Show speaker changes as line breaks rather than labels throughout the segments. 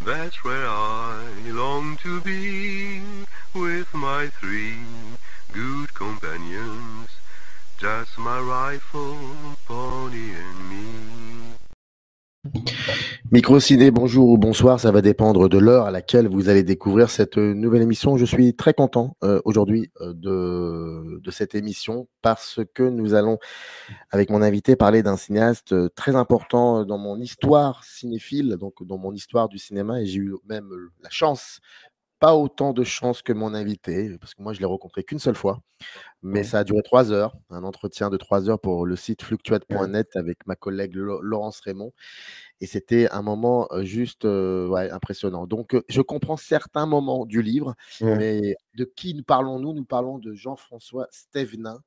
That's where I long to be with my three good companions, just my rifle, pony and me.
Microciné, bonjour ou bonsoir, ça va dépendre de l'heure à laquelle vous allez découvrir cette nouvelle émission. Je suis très content aujourd'hui de cette émission parce que nous allons, avec mon invité, parler d'un cinéaste très important dans mon histoire cinéphile, donc dans mon histoire du cinéma, et j'ai eu même la chance, pas autant de chance que mon invité, parce que moi je l'ai rencontré qu'une seule fois, mais
Ouais,
ça a duré 3 heures, un entretien de 3 heures pour le site
ouais,
fluctuate.net avec ma collègue Laurence Raymond. Et c'était un moment juste ouais, impressionnant. Donc, je comprends certains moments du livre,
ouais.
mais de qui nous parlons-nous? Nous parlons de Jean-François Stévenin.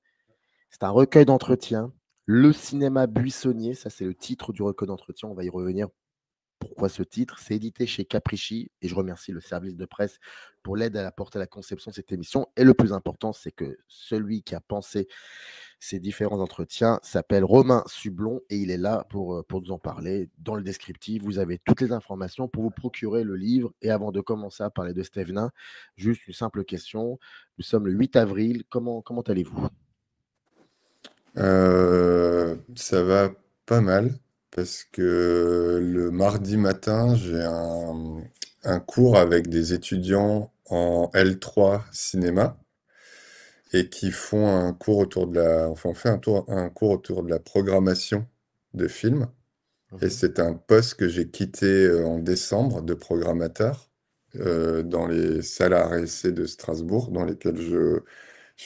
C'est un recueil d'entretiens. Le cinéma buissonnier, ça c'est le titre du recueil d'entretiens. On va y revenir. Pourquoi ce titre? C'est édité chez Capricci et je remercie le service de presse pour l'aide à apporter à la conception de cette émission. Et le plus important, c'est que celui qui a pensé ces différents entretiens s'appelle Romain Sublon et il est là pour nous en parler. Dans le descriptif, vous avez toutes les informations pour vous procurer le livre. Et avant de commencer à parler de Stévenin, juste une simple question. Nous sommes le 8 avril. Comment allez-vous?
Ça va pas mal parce que le mardi matin, j'ai un cours avec des étudiants en L3 cinéma et qui font un cours autour de enfin, on fait un cours autour de la programmation de films. Et
Mhm.
c'est un poste que j'ai quitté en décembre de programmateur dans les salles à essai de Strasbourg, dans lesquelles je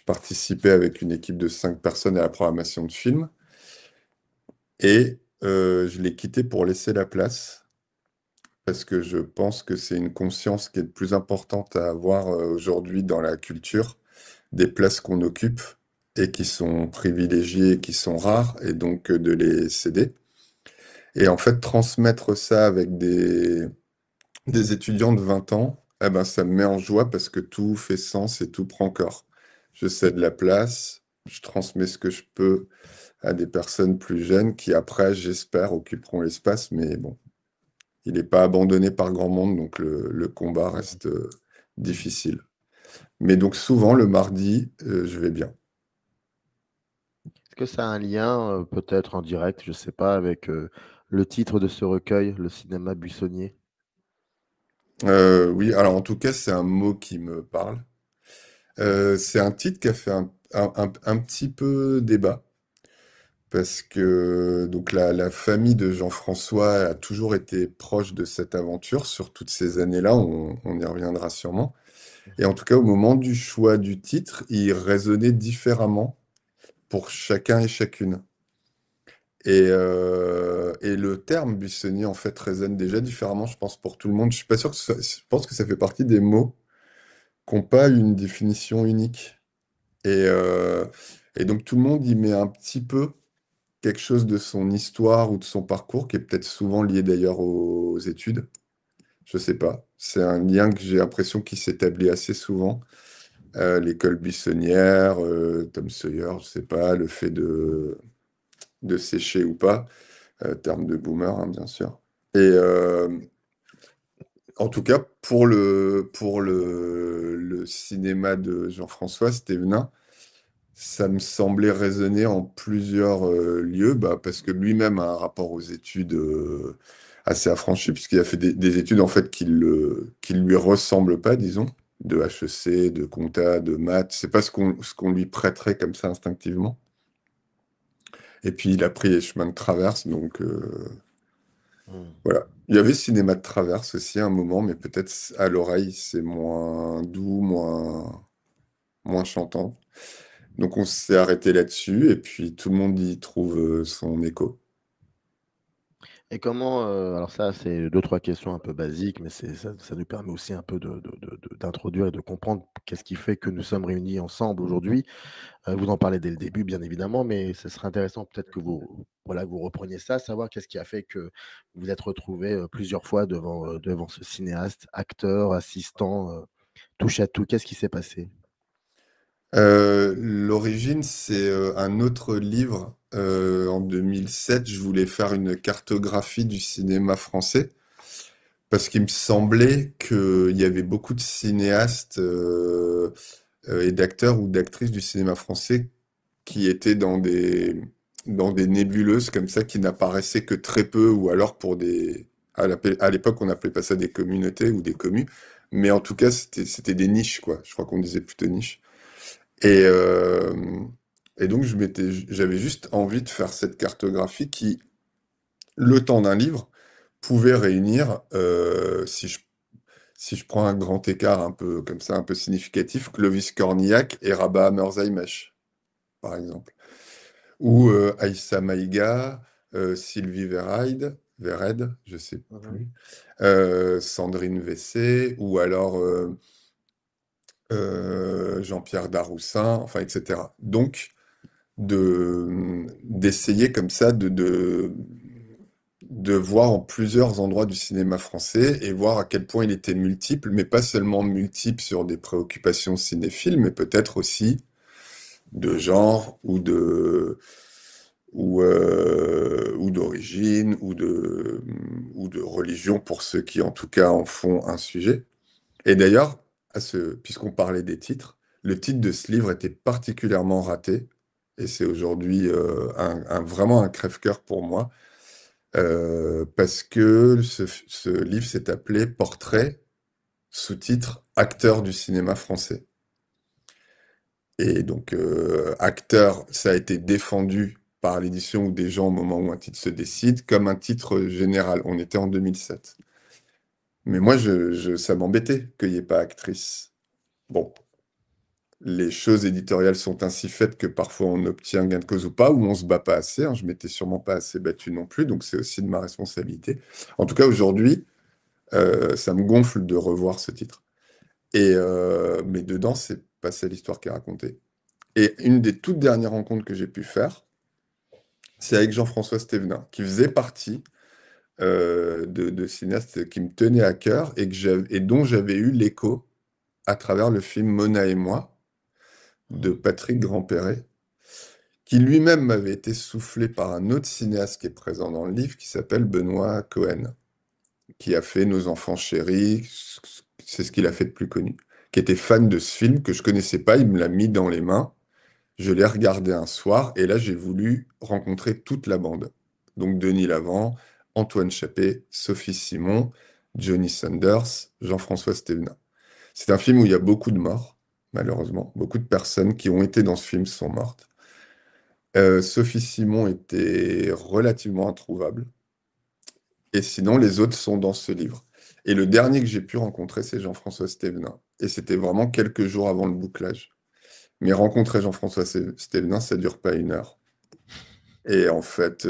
participais avec une équipe de 5 personnes à la programmation de films. Et je l'ai quitté pour laisser la place, parce que je pense que c'est une conscience qui est de plus importante à avoir aujourd'hui dans la culture, des places qu'on occupe et qui sont privilégiées et qui sont rares, et donc de les céder. Et en fait, transmettre ça avec des étudiants de 20 ans, eh ben, ça me met en joie parce que tout fait sens et tout prend corps. Je cède la place, je transmets ce que je peux à des personnes plus jeunes qui, après, j'espère, occuperont l'espace. Mais bon, il n'est pas abandonné par grand monde, donc le combat reste difficile. Mais donc souvent, le mardi, je vais bien.
Est-ce que ça a un lien, peut-être en direct, je ne sais pas, avec le titre de ce recueil, Le cinéma buissonnier?
Oui, alors en tout cas, c'est un mot qui me parle. C'est un titre qui a fait un petit peu débat. Parce que donc la famille de Jean-François a toujours été proche de cette aventure sur toutes ces années-là, on y reviendra sûrement. Et en tout cas, au moment du choix du titre, il résonnait différemment pour chacun et chacune. Et le terme buissonnier, en fait, résonne déjà différemment, je pense, pour tout le monde. Je suis pas sûr que je pense que ça fait partie des mots qui n'ont pas une définition unique. Et, euh, et donc, tout le monde y met un petit peu quelque chose de son histoire ou de son parcours, qui est peut-être souvent lié d'ailleurs aux études. Je sais pas. C'est un lien que j'ai l'impression qui s'établit assez souvent. L'école buissonnière, Tom Sawyer, je sais pas, le fait de sécher ou pas, terme de boomer, hein, bien sûr. Et en tout cas, pour le cinéma de Jean-François Stévenin, ça me semblait résonner en plusieurs lieux, bah, parce que lui-même a un rapport aux études assez affranchi, puisqu'il a fait des études en fait qui lui ressemblent pas, disons, de HEC, de compta, de maths. C'est pas ce qu'on lui prêterait comme ça instinctivement. Et puis il a pris les chemins de traverse, donc
Hmm.
voilà. Il y avait cinéma de traverse aussi à un moment, mais peut-être à l'oreille c'est moins doux, moins chantant. Donc on s'est arrêté là-dessus et puis tout le monde y trouve son écho.
Et comment, alors ça, c'est deux, trois questions un peu basiques, mais ça nous permet aussi un peu d'introduire et de comprendre qu'est-ce qui fait que nous sommes réunis ensemble aujourd'hui. Vous en parlez dès le début, bien évidemment, mais ce serait intéressant peut-être que voilà, vous repreniez ça, savoir qu'est-ce qui a fait que vous vous êtes retrouvés plusieurs fois devant ce cinéaste, acteur, assistant, touche à tout. Qu'est-ce qui s'est passé?
L'origine, c'est un autre livre. En 2007, je voulais faire une cartographie du cinéma français Parce qu'il me semblait qu'il y avait beaucoup de cinéastes et d'acteurs ou d'actrices du cinéma français qui étaient dans des nébuleuses comme ça, qui n'apparaissaient que très peu, ou alors pour des... À l'époque, on appelait pas ça des communautés ou des communes, mais en tout cas, c'était des niches, quoi. Je crois qu'on disait plutôt niches. Et, euh, et donc, j'avais juste envie de faire cette cartographie qui, le temps d'un livre, pouvait réunir, si je prends un grand écart un peu comme ça, un peu significatif, Clovis Cornillac et Rabat Merzaimesh, par exemple. Ou Aïssa Maïga, Sylvie Vered, je sais
Mhm.
plus, Sandrine Vessé, ou alors Jean-Pierre Daroussin, enfin, etc. Donc, d'essayer comme ça de voir en plusieurs endroits du cinéma français et voir à quel point il était multiple, mais pas seulement multiple sur des préoccupations cinéphiles, mais peut-être aussi de genre ou d'origine ou de religion pour ceux qui en tout cas en font un sujet. Et d'ailleurs, puisqu'on parlait des titres, le titre de ce livre était particulièrement raté et c'est aujourd'hui vraiment un crève-cœur pour moi parce que ce livre s'est appelé Portrait, sous-titre Acteur du cinéma français. Et donc, acteur, ça a été défendu par l'édition ou des gens au moment où un titre se décide comme un titre général. On était en 2007. Mais moi, ça m'embêtait qu'il n'y ait pas actrice. Bon, les choses éditoriales sont ainsi faites que parfois on obtient gain de cause ou pas, ou on se bat pas assez, hein. Je m'étais sûrement pas assez battu non plus, donc c'est aussi de ma responsabilité. En tout cas, aujourd'hui, ça me gonfle de revoir ce titre. Mais dedans, c'est pas ça l'histoire qui est racontée. Et une des toutes dernières rencontres que j'ai pu faire, c'est avec Jean-François Stévenin, qui faisait partie de cinéastes qui me tenaient à cœur et dont j'avais eu l'écho à travers le film Mona et moi de Patrick Grandperret, qui lui-même m'avait été soufflé par un autre cinéaste qui est présent dans le livre, qui s'appelle Benoît Cohen, qui a fait Nos enfants chéris, c'est ce qu'il a fait de plus connu, qui était fan de ce film que je connaissais pas, il me l'a mis dans les mains. Je l'ai regardé un soir et là, j'ai voulu rencontrer toute la bande. Donc, Denis Lavant, Antoine Chappé, Sophie Simon, Johnny Sanders, Jean-François Stévenin. C'est un film où il y a beaucoup de morts, malheureusement. Beaucoup de personnes qui ont été dans ce film sont mortes. Sophie Simon était relativement introuvable. Et sinon, les autres sont dans ce livre. Et le dernier que j'ai pu rencontrer, c'est Jean-François Stévenin. Et c'était vraiment quelques jours avant le bouclage. Mais rencontrer Jean-François Stévenin, ça dure pas une heure. Et en fait,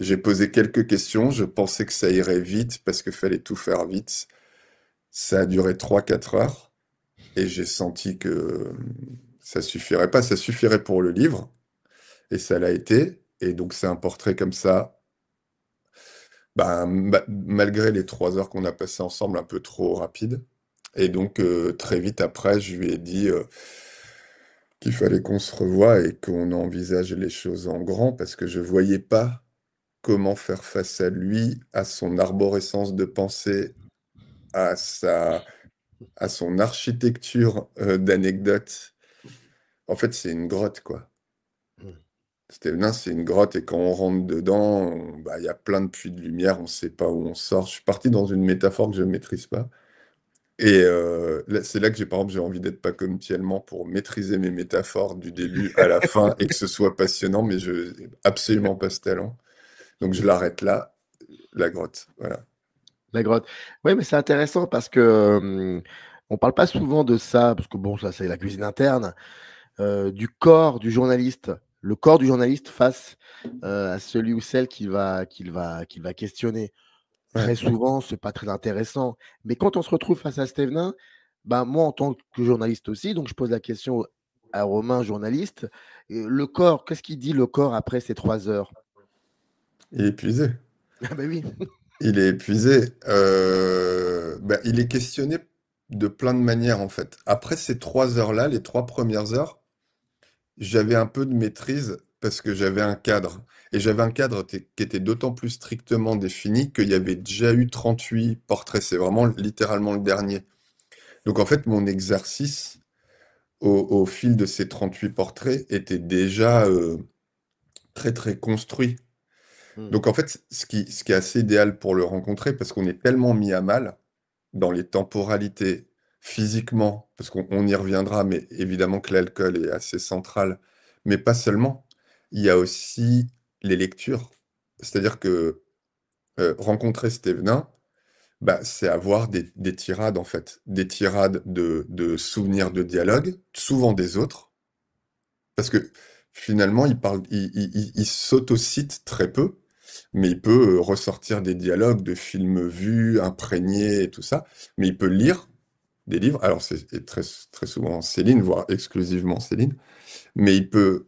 j'ai posé quelques questions. Je pensais que ça irait vite parce qu'il fallait tout faire vite. Ça a duré 3 4 heures et j'ai senti que ça suffirait pas. Ça suffirait pour le livre et ça l'a été. Et donc, c'est un portrait comme ça. Ben, malgré les 3 heures qu'on a passées ensemble, un peu trop rapide. Et donc, très vite après, je lui ai dit qu'il fallait qu'on se revoie et qu'on envisage les choses en grand parce que je voyais pas comment faire face à lui, à son arborescence de pensée, à à son architecture d'anecdotes. En fait, c'est une grotte, quoi. Stévenin, c'est une grotte et quand on rentre dedans, bah, il y a plein de puits de lumière, on ne sait pas où on sort. Je suis parti dans une métaphore que je ne maîtrise pas. Et c'est là que par exemple, j'ai envie d'être pas comme Thielman pour maîtriser mes métaphores du début à la fin et que ce soit passionnant, mais je n'ai absolument pas ce talent. Donc je l'arrête là, la grotte. Voilà.
La grotte. Oui, mais c'est intéressant parce que on parle pas souvent de ça, parce que bon, ça c'est la cuisine interne, du corps du journaliste, le corps du journaliste face à celui ou celle qu'il va questionner.
Ouais.
Très souvent, c'est pas très intéressant. Mais quand on se retrouve face à Stévenin, ben moi en tant que journaliste aussi, donc je pose la question à Romain, journaliste, le corps, qu'est-ce qu'il dit le corps après ces 3 heures?
Il est épuisé.
Ah ben oui.
Il est épuisé. Bah, il est questionné de plein de manières, en fait. Après ces 3 heures-là, les 3 premières heures, j'avais un peu de maîtrise parce que j'avais un cadre. Et j'avais un cadre qui était d'autant plus strictement défini qu'il y avait déjà eu 38 portraits. C'est vraiment littéralement le dernier. Donc en fait, mon exercice au fil de ces 38 portraits était déjà très très construit.
Hmm.
Donc en fait, ce qui est assez idéal pour le rencontrer, parce qu'on est tellement mis à mal dans les temporalités, physiquement, parce qu'on y reviendra, mais évidemment que l'alcool est assez central, mais pas seulement. Il y a aussi les lectures. C'est-à-dire que rencontrer Stévenin, bah, c'est avoir des tirades, en fait, des tirades de souvenirs de dialogue, souvent des autres, parce que finalement, il parle, il s'autocite très peu, mais il peut ressortir des dialogues de films vus, imprégnés et tout ça, mais il peut lire des livres. Alors, c'est et très, très souvent Céline, voire exclusivement Céline, mais il peut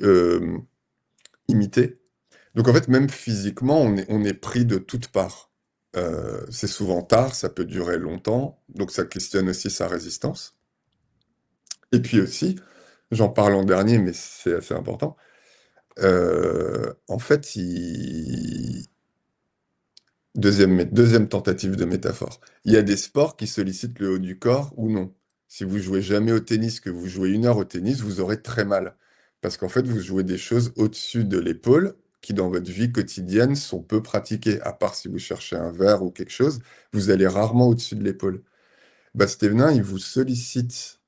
imiter. Donc, en fait, même physiquement, on est pris de toutes parts. C'est souvent tard, ça peut durer longtemps, donc ça questionne aussi sa résistance. Et puis aussi, j'en parle en dernier, mais c'est assez important. En fait, deuxième tentative de métaphore. Il y a des sports qui sollicitent le haut du corps ou non. Si vous jouez jamais au tennis, que vous jouez 1 heure au tennis, vous aurez très mal. Parce qu'en fait, vous jouez des choses au-dessus de l'épaule qui, dans votre vie quotidienne, sont peu pratiquées. À part si vous cherchez un verre ou quelque chose, vous allez rarement au-dessus de l'épaule. Bah, Stévenin, il vous sollicite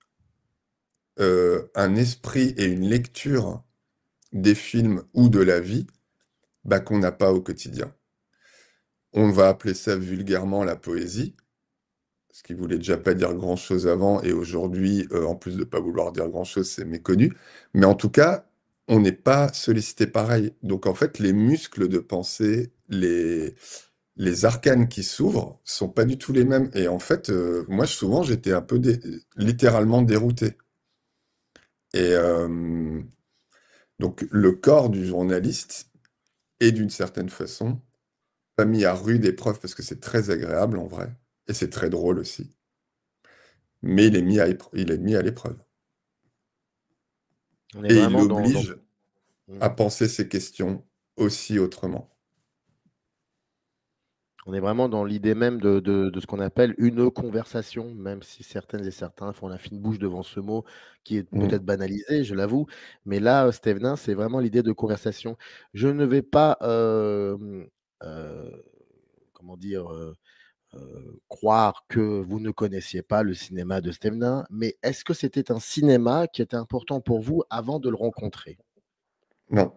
un esprit et une lecture des films ou de la vie bah, qu'on n'a pas au quotidien. On va appeler ça vulgairement la poésie, ce qui voulait déjà pas dire grand-chose avant, et aujourd'hui, en plus de pas vouloir dire grand-chose, c'est méconnu. Mais en tout cas, on n'est pas sollicité pareil. Donc en fait, les muscles de pensée, les arcanes qui s'ouvrent sont pas du tout les mêmes. Et en fait, moi, souvent, j'étais un peu littéralement dérouté. Et donc, le corps du journaliste est d'une certaine façon pas mis à rude épreuve parce que c'est très agréable en vrai, et c'est très drôle aussi. Mais il est mis à l'épreuve.
On est
Et il
vraiment dans...
l'oblige
Hmm.
à penser ces questions aussi autrement.
On est vraiment dans l'idée même de ce qu'on appelle une conversation, même si certaines et certains font la fine bouche devant ce mot qui est
Mm.
peut-être banalisé, je l'avoue. Mais là, Stévenin, c'est vraiment l'idée de conversation. Je ne vais pas, comment dire, croire que vous ne connaissiez pas le cinéma de Stévenin, mais est-ce que c'était un cinéma qui était important pour vous avant de le rencontrer?
Non.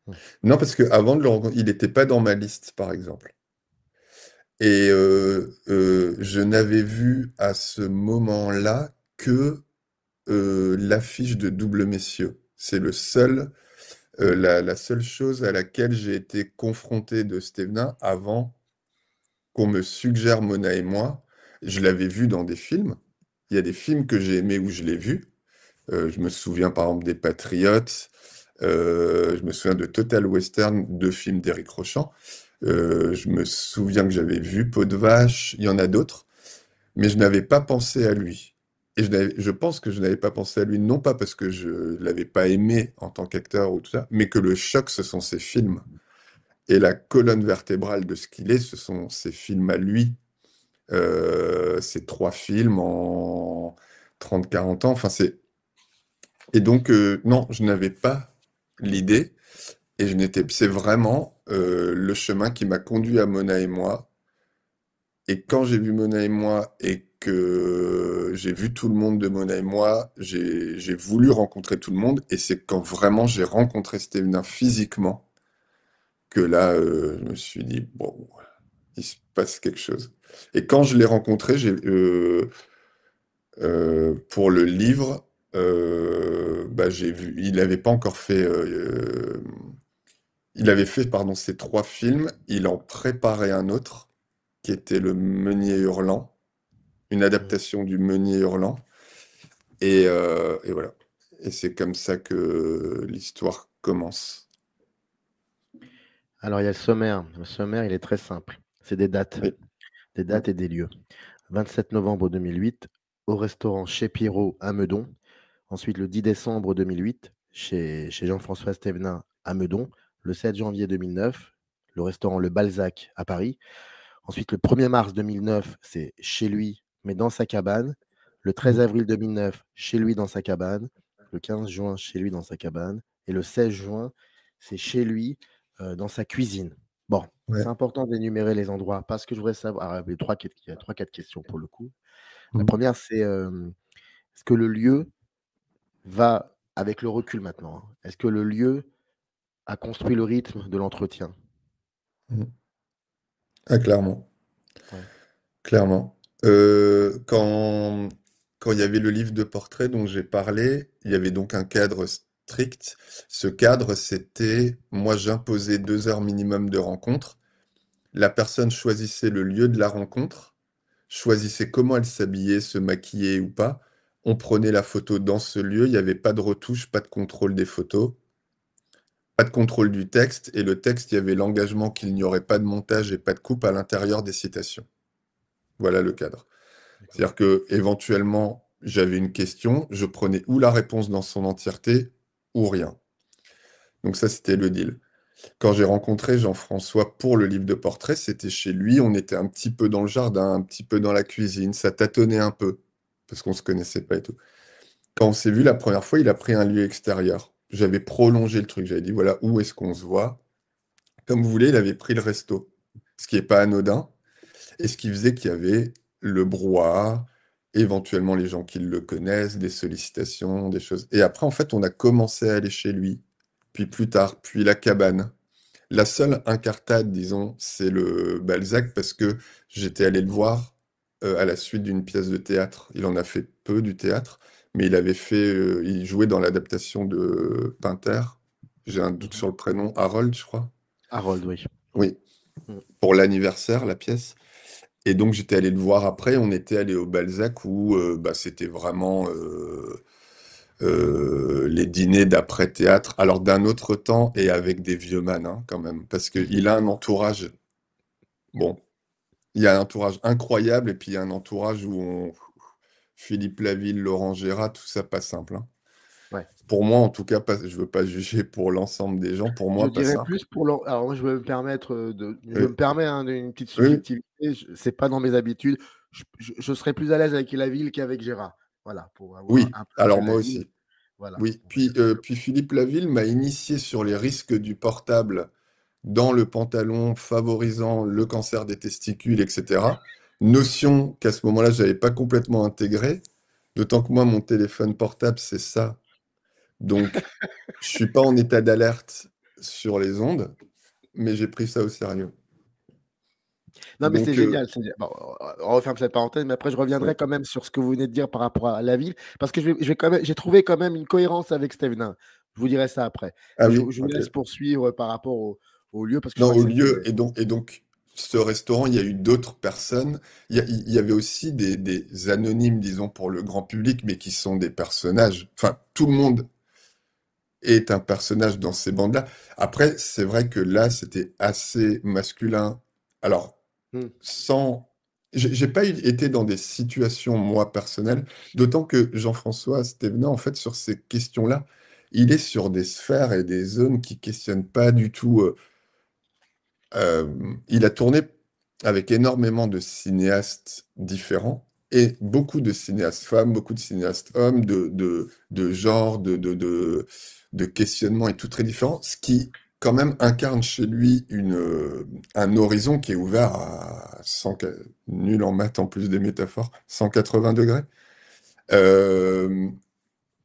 Mmh.
Non, parce qu'avant de le rencontrer, il n'était pas dans ma liste, par exemple. Et je n'avais vu à ce moment-là que l'affiche de Double Messieurs. C'est la seule chose à laquelle j'ai été confronté de Stévenin avant qu'on me suggère Mona et moi. Je l'avais vu dans des films. Il y a des films que j'ai aimés où je l'ai vu. Je me souviens par exemple des Patriotes. Je me souviens de Total Western, 2 films d'Éric Rochant. Je me souviens que j'avais vu Peau de vache. Il y en a d'autres, mais je n'avais pas pensé à lui. Et je pense que je n'avais pas pensé à lui, non pas parce que je l'avais pas aimé en tant qu'acteur ou tout ça, mais que le choc, ce sont ses films. Et la colonne vertébrale de ce qu'il est, ce sont ses films à lui. Ces 3 films en 30-40 ans. Enfin, Et donc, non, je n'avais pas l'idée. Et c'est vraiment le chemin qui m'a conduit à Mona et moi. Et quand j'ai vu Mona et moi et que j'ai vu tout le monde de Mona et moi, j'ai voulu rencontrer tout le monde. Et c'est quand vraiment j'ai rencontré Stévenin physiquement que là, je me suis dit, bon, il se passe quelque chose. Et quand je l'ai rencontré, pour le livre, bah, j'ai vu, il n'avait pas encore fait, il avait fait, pardon, ces 3 films, il en préparait un autre, qui était Le Meunier Hurlant, une
Mmh.
adaptation du Meunier Hurlant, et voilà. Et c'est comme ça que l'histoire commence.
Alors il y a le sommaire. Le sommaire, il est très simple. C'est
Oui.
des
Mm.
dates et des lieux. 27 novembre 2008, au restaurant Chez Pierrot à Meudon. Ensuite, le 10 décembre 2008, chez Jean-François Stévenin à Meudon, le 7 janvier 2009, le restaurant Le Balzac à Paris. Ensuite, le 1er mars 2009, c'est chez lui, mais dans sa cabane. Le 13 avril 2009, chez lui dans sa cabane. Le 15 juin, chez lui dans sa cabane. Et le 16 juin, c'est chez lui dans sa cuisine. Bon,
Ouais.
c'est important d'énumérer les endroits parce que je voudrais savoir. Il y a 3-4 questions pour le coup. La
Mm.
première, c'est est-ce que le lieu va, avec le recul maintenant, hein, est-ce que le lieu a construit le rythme de l'entretien?
Mm. Ah, clairement.
Ouais.
Clairement. Quand il y avait le livre de portrait dont j'ai parlé, il y avait donc un cadre strict. Ce cadre, c'était, moi, j'imposais 2 heures minimum de rencontre. La personne choisissait le lieu de la rencontre, choisissait comment elle s'habillait, se maquillait ou pas. On prenait la photo dans ce lieu. Il n'y avait pas de retouche, pas de contrôle des photos, pas de contrôle du texte. Et le texte, il y avait l'engagement qu'il n'y aurait pas de montage et pas de coupe à l'intérieur des citations. Voilà le cadre.
D'accord.
C'est-à-dire que éventuellement, j'avais une question, je prenais ou la réponse dans son entièreté ou rien. Donc ça, c'était le deal. Quand j'ai rencontré Jean-François pour le livre de portrait, c'était chez lui, on était un petit peu dans le jardin, un petit peu dans la cuisine, ça tâtonnait un peu, parce qu'on se connaissait pas et tout. Quand on s'est vu la première fois, il a pris un lieu extérieur. J'avais prolongé le truc, j'avais dit, voilà, où est-ce qu'on se voit? Comme vous voulez, il avait pris le resto, ce qui n'est pas anodin. Et ce qui faisait qu'il y avait le brouhaha, éventuellement les gens qui le connaissent, des sollicitations, des choses. Et après, en fait, on a commencé à aller chez lui, puis plus tard, puis la cabane. La seule incartade, disons, c'est le Balzac, parce que j'étais allé le voir à la suite d'une pièce de théâtre. Il en a fait peu du théâtre, mais il avait fait, il jouait dans l'adaptation de Pinter. J'ai un doute
Mhm.
sur le prénom, Harold, je crois.
Harold, oui.
Oui,
Mm.
pour l'anniversaire, la pièce. Et donc j'étais allé le voir après, on était allé au Balzac où bah, c'était vraiment les dîners d'après-théâtre, alors d'un autre temps et avec des vieux manins quand même, parce qu'il a un entourage, bon, il y a un entourage incroyable et puis il y a un entourage où Philippe Laville, Laurent Gérard, tout ça pas simple, hein.
Ouais.
Pour moi en tout cas, pas... je veux pas juger pour l'ensemble des gens, pour
Je
moi pas
dirais
simple.
plus pour l'en alors moi je vais me permettre, je
Oui,
me permets, hein, une petite
oui,
subjectivité, c'est pas dans mes habitudes. Je serais plus à l'aise avec la ville qu'avec Gérard. Voilà, pour avoir
oui,
un peu
alors
fait
moi
la ville,
aussi.
voilà,
Oui,
on va dire ça.
puis Philippe Laville m'a initié sur les risques du portable dans le pantalon favorisant le cancer des testicules, etc. Notion qu'à ce moment-là, je n'avais pas complètement intégrée, d'autant que moi, mon téléphone portable, c'est ça. Donc, je suis pas en état d'alerte sur les ondes, mais j'ai pris ça au sérieux.
Non, mais c'est
Donc,
génial, c'est bon, on referme cette parenthèse, mais après je
oui.
reviendrai quand même sur ce que vous venez de dire par rapport à la ville, parce que je vais quand même j'ai trouvé quand même une cohérence avec Stévenin. Je vous dirai ça après.
Ah
Mais
oui,
je vous
ok.
laisse poursuivre par rapport au lieu, parce que je
Non,
crois que
au
c'était
lieu, et donc, ce restaurant, il y a eu d'autres personnes. Il y avait aussi des anonymes, disons, pour le grand public, mais qui sont des personnages. Enfin, tout le monde est un personnage dans ces bandes-là. Après, c'est vrai que là, c'était assez masculin. Alors,
mmh.
sans... J'ai pas été dans des situations, moi, personnelles, d'autant que Jean-François Stévenin, en fait, sur ces questions-là, il est sur des sphères et des zones qui questionnent pas du tout. Il a tourné avec énormément de cinéastes différents et beaucoup de cinéastes femmes, beaucoup de cinéastes hommes, de genres, de questionnements et tout très différents, ce qui quand même incarne chez lui un horizon qui est ouvert à nul en maths en plus des métaphores, 180 degrés. Euh,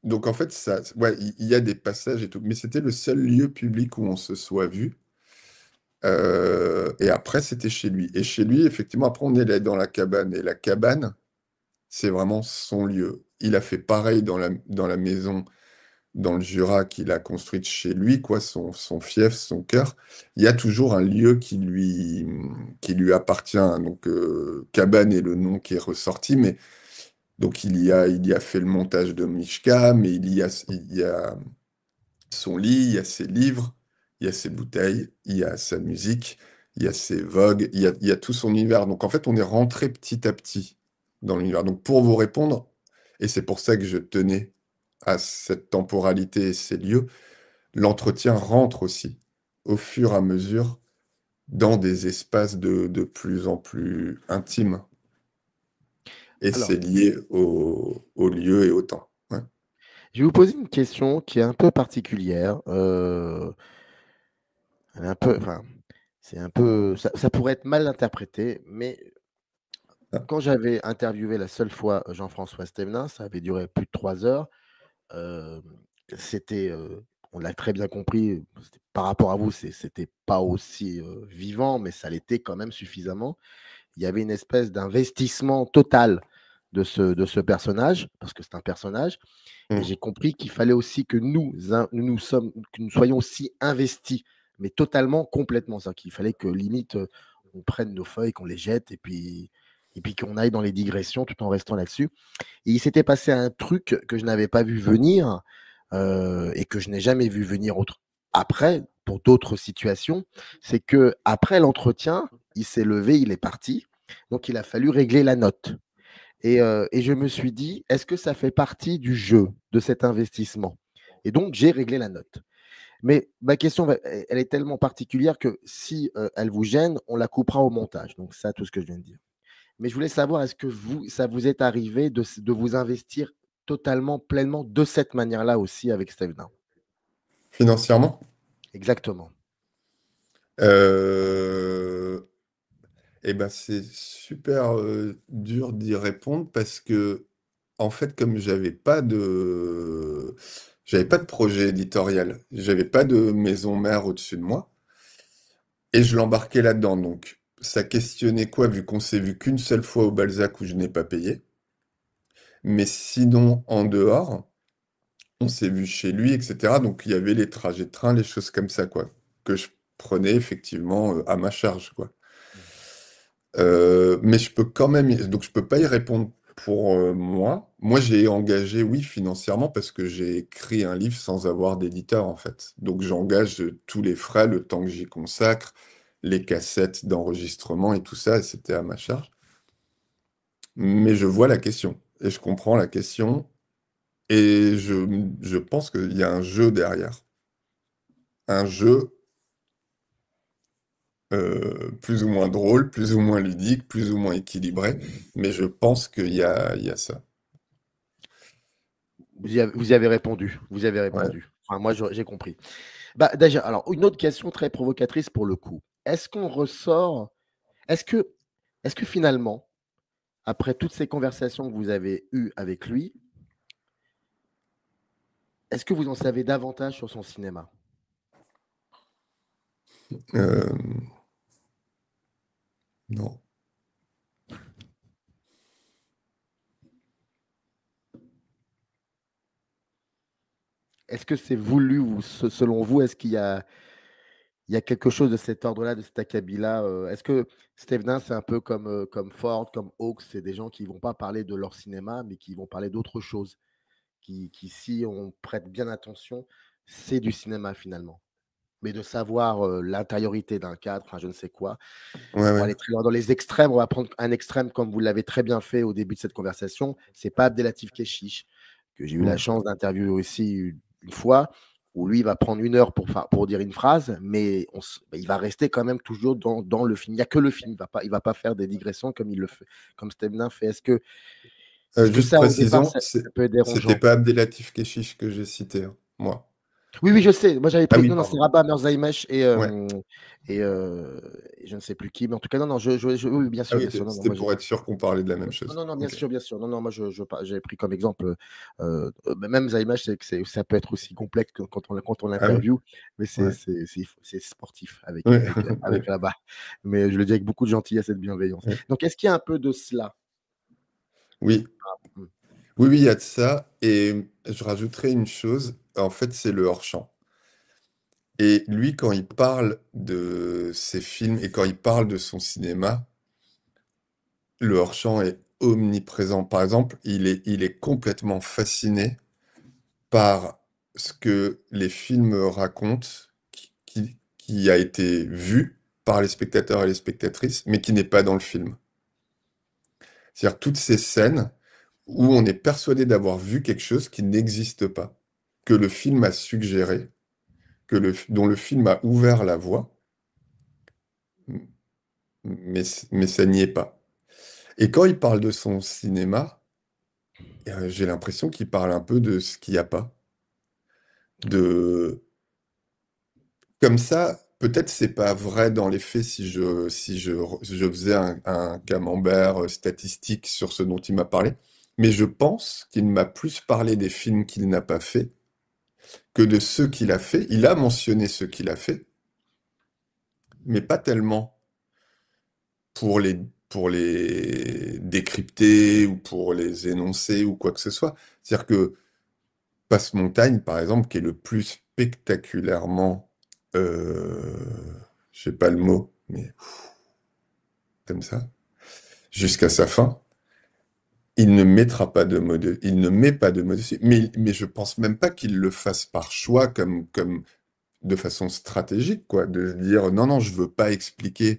donc en fait, ça, ouais, il y a des passages et tout, mais c'était le seul lieu public où on se soit vu. Et après, c'était chez lui. Et chez lui, effectivement, après, on est allé dans la cabane. Et la cabane, c'est vraiment son lieu. Il a fait pareil dans la maison dans le Jura qu'il a construite chez lui, quoi, son fief, son cœur. Il y a toujours un lieu qui lui appartient, hein. Donc, cabane est le nom qui est ressorti, mais donc il y a fait le montage de Mishka, mais il y a son lit, il y a ses livres, il y a ses bouteilles, il y a sa musique, il y a ses vogues, il y a tout son univers. Donc en fait, on est rentré petit à petit dans l'univers. Donc pour vous répondre, et c'est pour ça que je tenais à cette temporalité et ces lieux, l'entretien rentre aussi au fur et à mesure dans des espaces de plus en plus intimes. Et c'est
Alors,
lié au lieu et au temps. Ouais.
je vais vous poser une question qui est un peu particulière. Elle est un peu, enfin, c'est un peu, ça pourrait être mal interprété, mais
Ah,
quand j'avais interviewé la seule fois Jean-François Stévenin, ça avait duré plus de 3 heures. Hem, c'était, on l'a très bien compris, c'était par rapport à vous, c'était pas aussi, vivant, mais ça l'était quand même suffisamment. Il y avait une espèce d'investissement total de ce personnage, parce que c'est un personnage, et
mm.
j'ai compris qu'il fallait aussi que que nous soyons aussi investis, mais totalement, complètement. C'est-à-dire qu'il fallait que limite, on prenne nos feuilles, qu'on les jette et puis qu'on aille dans les digressions tout en restant là-dessus. Et il s'était passé un truc que je n'avais pas vu venir, et que je n'ai jamais vu venir après, pour d'autres situations. C'est que après l'entretien, il s'est levé, il est parti. Donc il a fallu régler la note. Et je me suis dit: «Est-ce que ça fait partie du jeu, de cet investissement?» Et donc j'ai réglé la note. Mais ma question elle est tellement particulière que si, elle vous gêne, on la coupera au montage. Donc ça, tout ce que je viens de dire. Mais je voulais savoir, est-ce que vous, ça vous est arrivé de vous investir totalement, pleinement de cette manière-là aussi avec Steve Now?
Financièrement?
Exactement.
Euh, Eh ben, c'est super dur d'y répondre parce que, en fait, comme j'avais pas de projet éditorial, j'avais pas de maison mère au-dessus de moi, et je l'embarquais là-dedans. Donc, ça questionnait quoi, vu qu'on s'est vu qu'une seule fois au Balzac où je n'ai pas payé. Mais sinon, en dehors, on s'est vu chez lui, etc. Donc, il y avait les trajets de train, les choses comme ça, quoi, que je prenais effectivement à ma charge, quoi. Mais je peux quand même, donc je peux pas y répondre pour moi. Moi, j'ai engagé, oui, financièrement, parce que j'ai écrit un livre sans avoir d'éditeur, en fait. Donc, j'engage tous les frais, le temps que j'y consacre, les cassettes d'enregistrement et tout ça, et c'était à ma charge. Mais je vois la question, et je comprends la question, et je pense qu'il y a un jeu derrière. Un jeu plus ou moins drôle, plus ou moins ludique, plus ou moins équilibré, mais je pense qu'il y a ça.
Vous y avez répondu. Vous y avez
Ouais.
répondu. Enfin, moi, j'ai compris. Bah, déjà, alors, une autre question très provocatrice pour le coup. Est-ce qu'on ressort, est-ce que, est-ce que finalement, après toutes ces conversations que vous avez eues avec lui, est-ce que vous en savez davantage sur son cinéma?
Euh, non.
Est-ce que c'est voulu ou selon vous, est-ce qu'il y a quelque chose de cet ordre-là, de cet acabit-là? Est-ce que Steve Nain, c'est un peu comme Ford, comme Hawks, c'est des gens qui vont pas parler de leur cinéma, mais qui vont parler d'autre chose, qui, si on prête bien attention, c'est du cinéma finalement. Mais de savoir, l'intériorité d'un cadre, enfin je ne sais quoi,
Ouais,
pour
ouais.
aller très loin dans les extrêmes, on va prendre un extrême comme vous l'avez très bien fait au début de cette conversation, c'est pas Abdelatif Kechiche, que j'ai eu la
Mm.
chance d'interviewer aussi une fois, où lui, il va prendre 1 heure pour dire une phrase, mais il va rester quand même toujours dans le film. Il n'y a que le film, il va pas faire des digressions comme il le fait, comme Stemnin fait. Est-ce que
Juste
ça, au départ,
précisons,
ça peut être
c'était
dérangeant?
pas Abdelatif Kechiche que j'ai cité, hein, moi.
Oui, oui, je sais. Moi, j'avais
Ah
pris.
oui,
Non, non, c'est
pardon.
Rabat Merzaimesh
Ouais.
et je ne sais plus qui. Mais en tout cas, non, non, oui, bien
Ah
sûr,
oui,
bien sûr. Non, non,
c'était
moi,
pour être sûr qu'on parlait de la même
non,
chose.
non, non, bien
Ok.
sûr, bien sûr. Non, non, moi, j'avais pris comme exemple. Même Zaimesh, ça peut être aussi complexe que quand on
Ah oui,
l'interview, mais c'est
ouais.
c'est- c'est- c'est sportif avec,
Ouais,
avec,
ouais,
avec Rabat. Mais je le dis avec beaucoup de gentillesse et de bienveillance.
ouais.
Donc, est-ce qu'il y a un peu de cela?
Oui,
Hmm.
oui, oui, il y a de ça. Et je rajouterai une chose, en fait, c'est le hors-champ. Et lui, quand il parle de ses films et quand il parle de son cinéma, le hors-champ est omniprésent. Par exemple, il est complètement fasciné par ce que les films racontent, qui a été vu par les spectateurs et les spectatrices, mais qui n'est pas dans le film. C'est-à-dire toutes ces scènes où on est persuadé d'avoir vu quelque chose qui n'existe pas, que le film a suggéré, dont le film a ouvert la voie, mais ça n'y est pas. Et quand il parle de son cinéma, j'ai l'impression qu'il parle un peu de ce qu'il n'y a pas. De... Comme ça, peut-être c'est pas vrai dans les faits si je faisais un camembert statistique sur ce dont il m'a parlé, mais je pense qu'il m'a plus parlé des films qu'il n'a pas fait que de ceux qu'il a fait. Il a mentionné ceux qu'il a fait, mais pas tellement pour les décrypter ou pour les énoncer ou quoi que ce soit. C'est-à-dire que Passe-Montagne, par exemple, qui est le plus spectaculairement, je sais pas le mot, mais comme ça, jusqu'à sa fin, il ne met pas de mot dessus. Mais je pense même pas qu'il le fasse par choix, comme de façon stratégique, quoi, de se dire non, non, je veux pas expliquer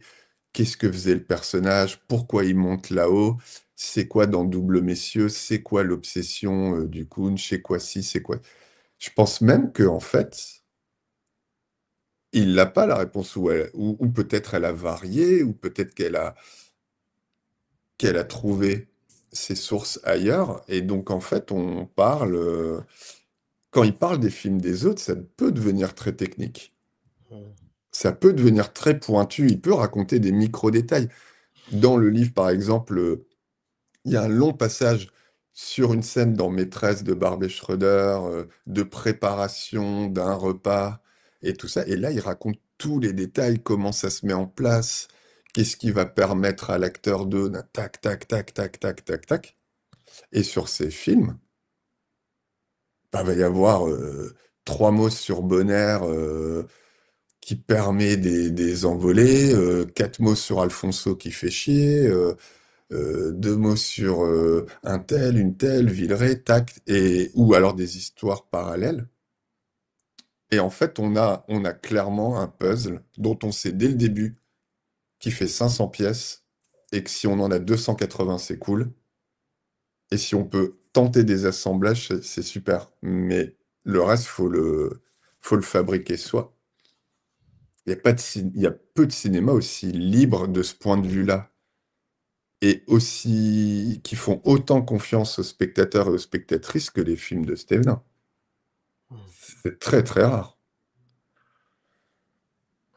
qu'est-ce que faisait le personnage, pourquoi il monte là-haut, c'est quoi dans Double Messieurs, c'est quoi l'obsession du Coon, c'est quoi ci, c'est quoi. Je pense même que en fait, il n'a pas la réponse, ou peut-être elle a varié, ou peut-être qu'elle a trouvé ses sources ailleurs, et donc en fait, quand il parle des films des autres, ça peut devenir très technique. Ça peut devenir très pointu, il peut raconter des micro-détails. Dans le livre, par exemple, il y a un long passage sur une scène dans Maîtresse de Barbet Schroeder, de préparation d'un repas et tout ça. Et là, il raconte tous les détails, comment ça se met en place, qu'est-ce qui va permettre à l'acteur de tac, tac, tac, tac, tac, tac, tac. Et sur ces films, bah, va y avoir 3 mots sur Bonner qui permet des envolées, 4 mots sur Alfonso qui fait chier. 2 mots sur un tel, une telle, Villeray, tac, ou alors des histoires parallèles. Et en fait, on a clairement un puzzle dont on sait dès le début qu'il fait 500 pièces et que si on en a 280, c'est cool. Et si on peut tenter des assemblages, c'est super. Mais le reste, faut le fabriquer soi. Il y a peu de cinéma aussi libre de ce point de vue-là et aussi qui font autant confiance aux spectateurs et aux spectatrices que les films de Steven. C'est très très rare.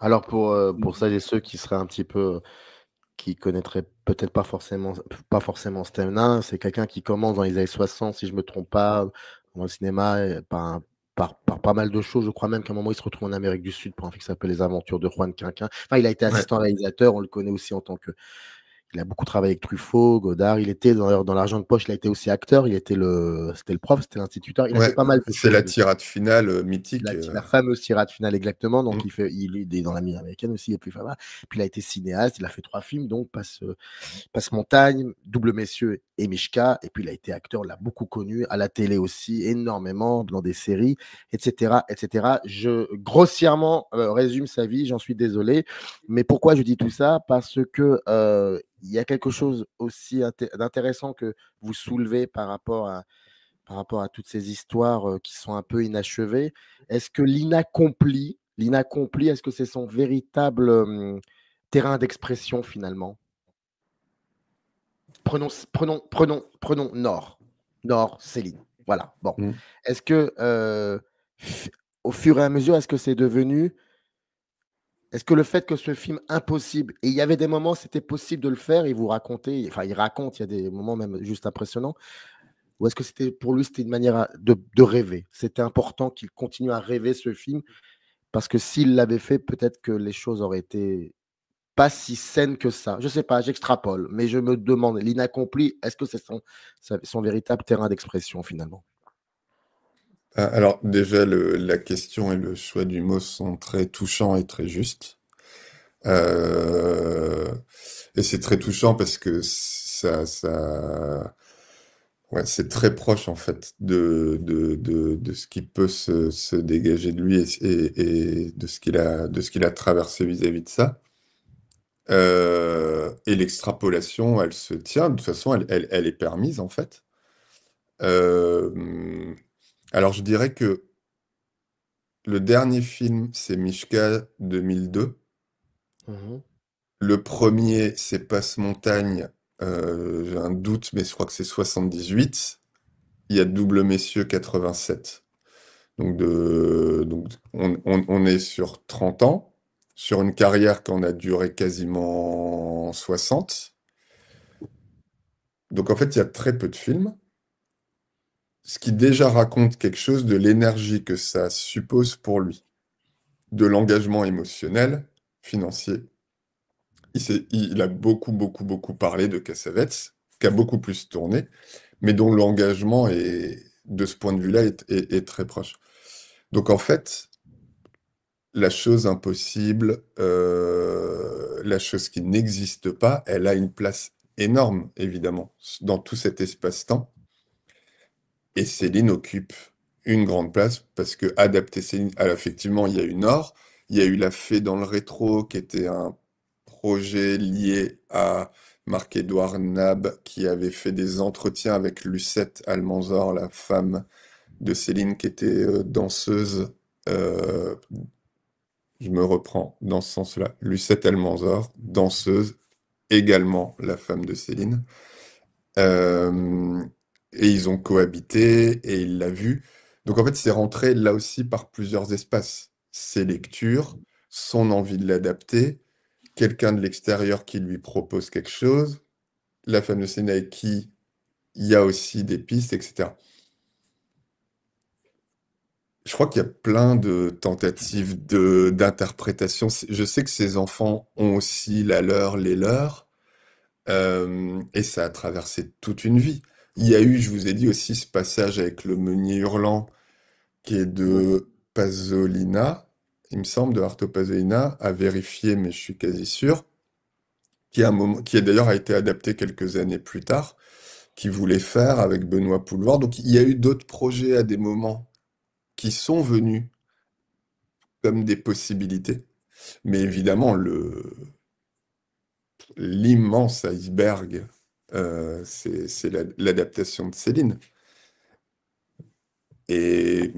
Alors pour celles et ceux qui seraient un petit peu, qui connaîtraient peut-être pas forcément Stevenin, c'est quelqu'un qui commence dans les années 60, si je me trompe pas, dans le cinéma, par pas mal de choses. Je crois même qu'à un moment, il se retrouve en Amérique du Sud pour un film qui s'appelle Les Aventures de Juan Quinquin. Enfin, il a été
Ouais,
assistant réalisateur, on le connaît aussi en tant que il a beaucoup travaillé avec Truffaut, Godard. Il était dans l'argent de poche. Il a été aussi acteur. C'était le prof, c'était l'instituteur. Il a fait
ouais,
pas mal de
c'est
choses.
la tirade finale mythique.
La fameuse tirade finale, exactement. Donc,
Mm.
il est dans la mine américaine aussi. Et puis, voilà. Puis, il a été cinéaste. Il a fait 3 films, donc Passe-Montagne, Double Messieurs et Mishka. Et puis, il a été acteur. On l'a beaucoup connu à la télé aussi, énormément dans des séries, etc., etc. Je grossièrement résume sa vie. J'en suis désolé. Mais pourquoi je dis tout ça? Parce que il y a quelque chose aussi d'intéressant que vous soulevez par rapport à toutes ces histoires qui sont un peu inachevées. Est-ce que l'inaccompli, est-ce que c'est son véritable terrain d'expression finalement? Prenons Nord. Nord, Céline. Voilà. Bon.
Mm.
Est-ce que, au fur et à mesure, est-ce que le fait que ce film impossible, et il y avait des moments, c'était possible de le faire, et vous racontez, enfin, il raconte, il y a des moments même juste impressionnants, ou est-ce que pour lui, c'était une manière de rêver? C'était important qu'il continue à rêver ce film, parce que s'il l'avait fait, peut-être que les choses auraient été pas si saines que ça. Je sais pas, j'extrapole, mais je me demande, l'inaccompli, est-ce que c'est son véritable terrain d'expression finalement?
Alors déjà, la question et le choix du mot sont très touchants et très justes. Euh, et c'est très touchant parce que ouais, c'est très proche en fait de ce qui peut se dégager de lui et de ce qu'il a traversé vis-à-vis de ça. Et l'extrapolation, elle se tient. De toute façon, elle est permise en fait. Euh, alors, je dirais que le dernier film, c'est Mishka 2002.
Mhm.
Le premier, c'est Passe-Montagne. J'ai un doute, mais je crois que c'est 78. Il y a Double Messieurs 87. Donc on est sur 30 ans, sur une carrière qu'on a duré quasiment 60. Donc en fait, il y a très peu de films, ce qui déjà raconte quelque chose de l'énergie que ça suppose pour lui, de l'engagement émotionnel, financier. Il a beaucoup, beaucoup, beaucoup parlé de Cassavetes, qui a beaucoup plus tourné, mais dont l'engagement est, de ce point de vue-là, est très proche. Donc en fait, la chose impossible, la chose qui n'existe pas, elle a une place énorme, évidemment, dans tout cet espace-temps. Et Céline occupe une grande place parce que adapter Céline, alors effectivement, il y a eu Nord, il y a eu La Fée dans le rétro, qui était un projet lié à Marc-Édouard Nab, qui avait fait des entretiens avec Lucette Almanzor, la femme de Céline, qui était danseuse. euh, je me reprends dans ce sens-là. Lucette Almanzor, danseuse, également la femme de Céline. Euh, et ils ont cohabité et il l'a vu. Donc en fait, c'est rentré là aussi par plusieurs espaces. Ses lectures, son envie de l'adapter, quelqu'un de l'extérieur qui lui propose quelque chose, la femme de Céline avec qui il y a aussi des pistes, etc. Je crois qu'il y a plein de tentatives d'interprétation. Je sais que ces enfants ont aussi la leur, les leurs. Et ça a traversé toute une vie. Il y a eu, je vous ai dit aussi, ce passage avec le meunier hurlant qui est
Oui.
de Pasolina, il me semble, de Arto Pasolina, à vérifier, mais je suis quasi sûr, qui, qui d'ailleurs a été adapté quelques années plus tard, qui voulait faire avec Benoît Poulvord. Donc il y a eu d'autres projets à des moments qui sont venus comme des possibilités. Mais évidemment, l'immense iceberg, c'est l'adaptation de Céline. Et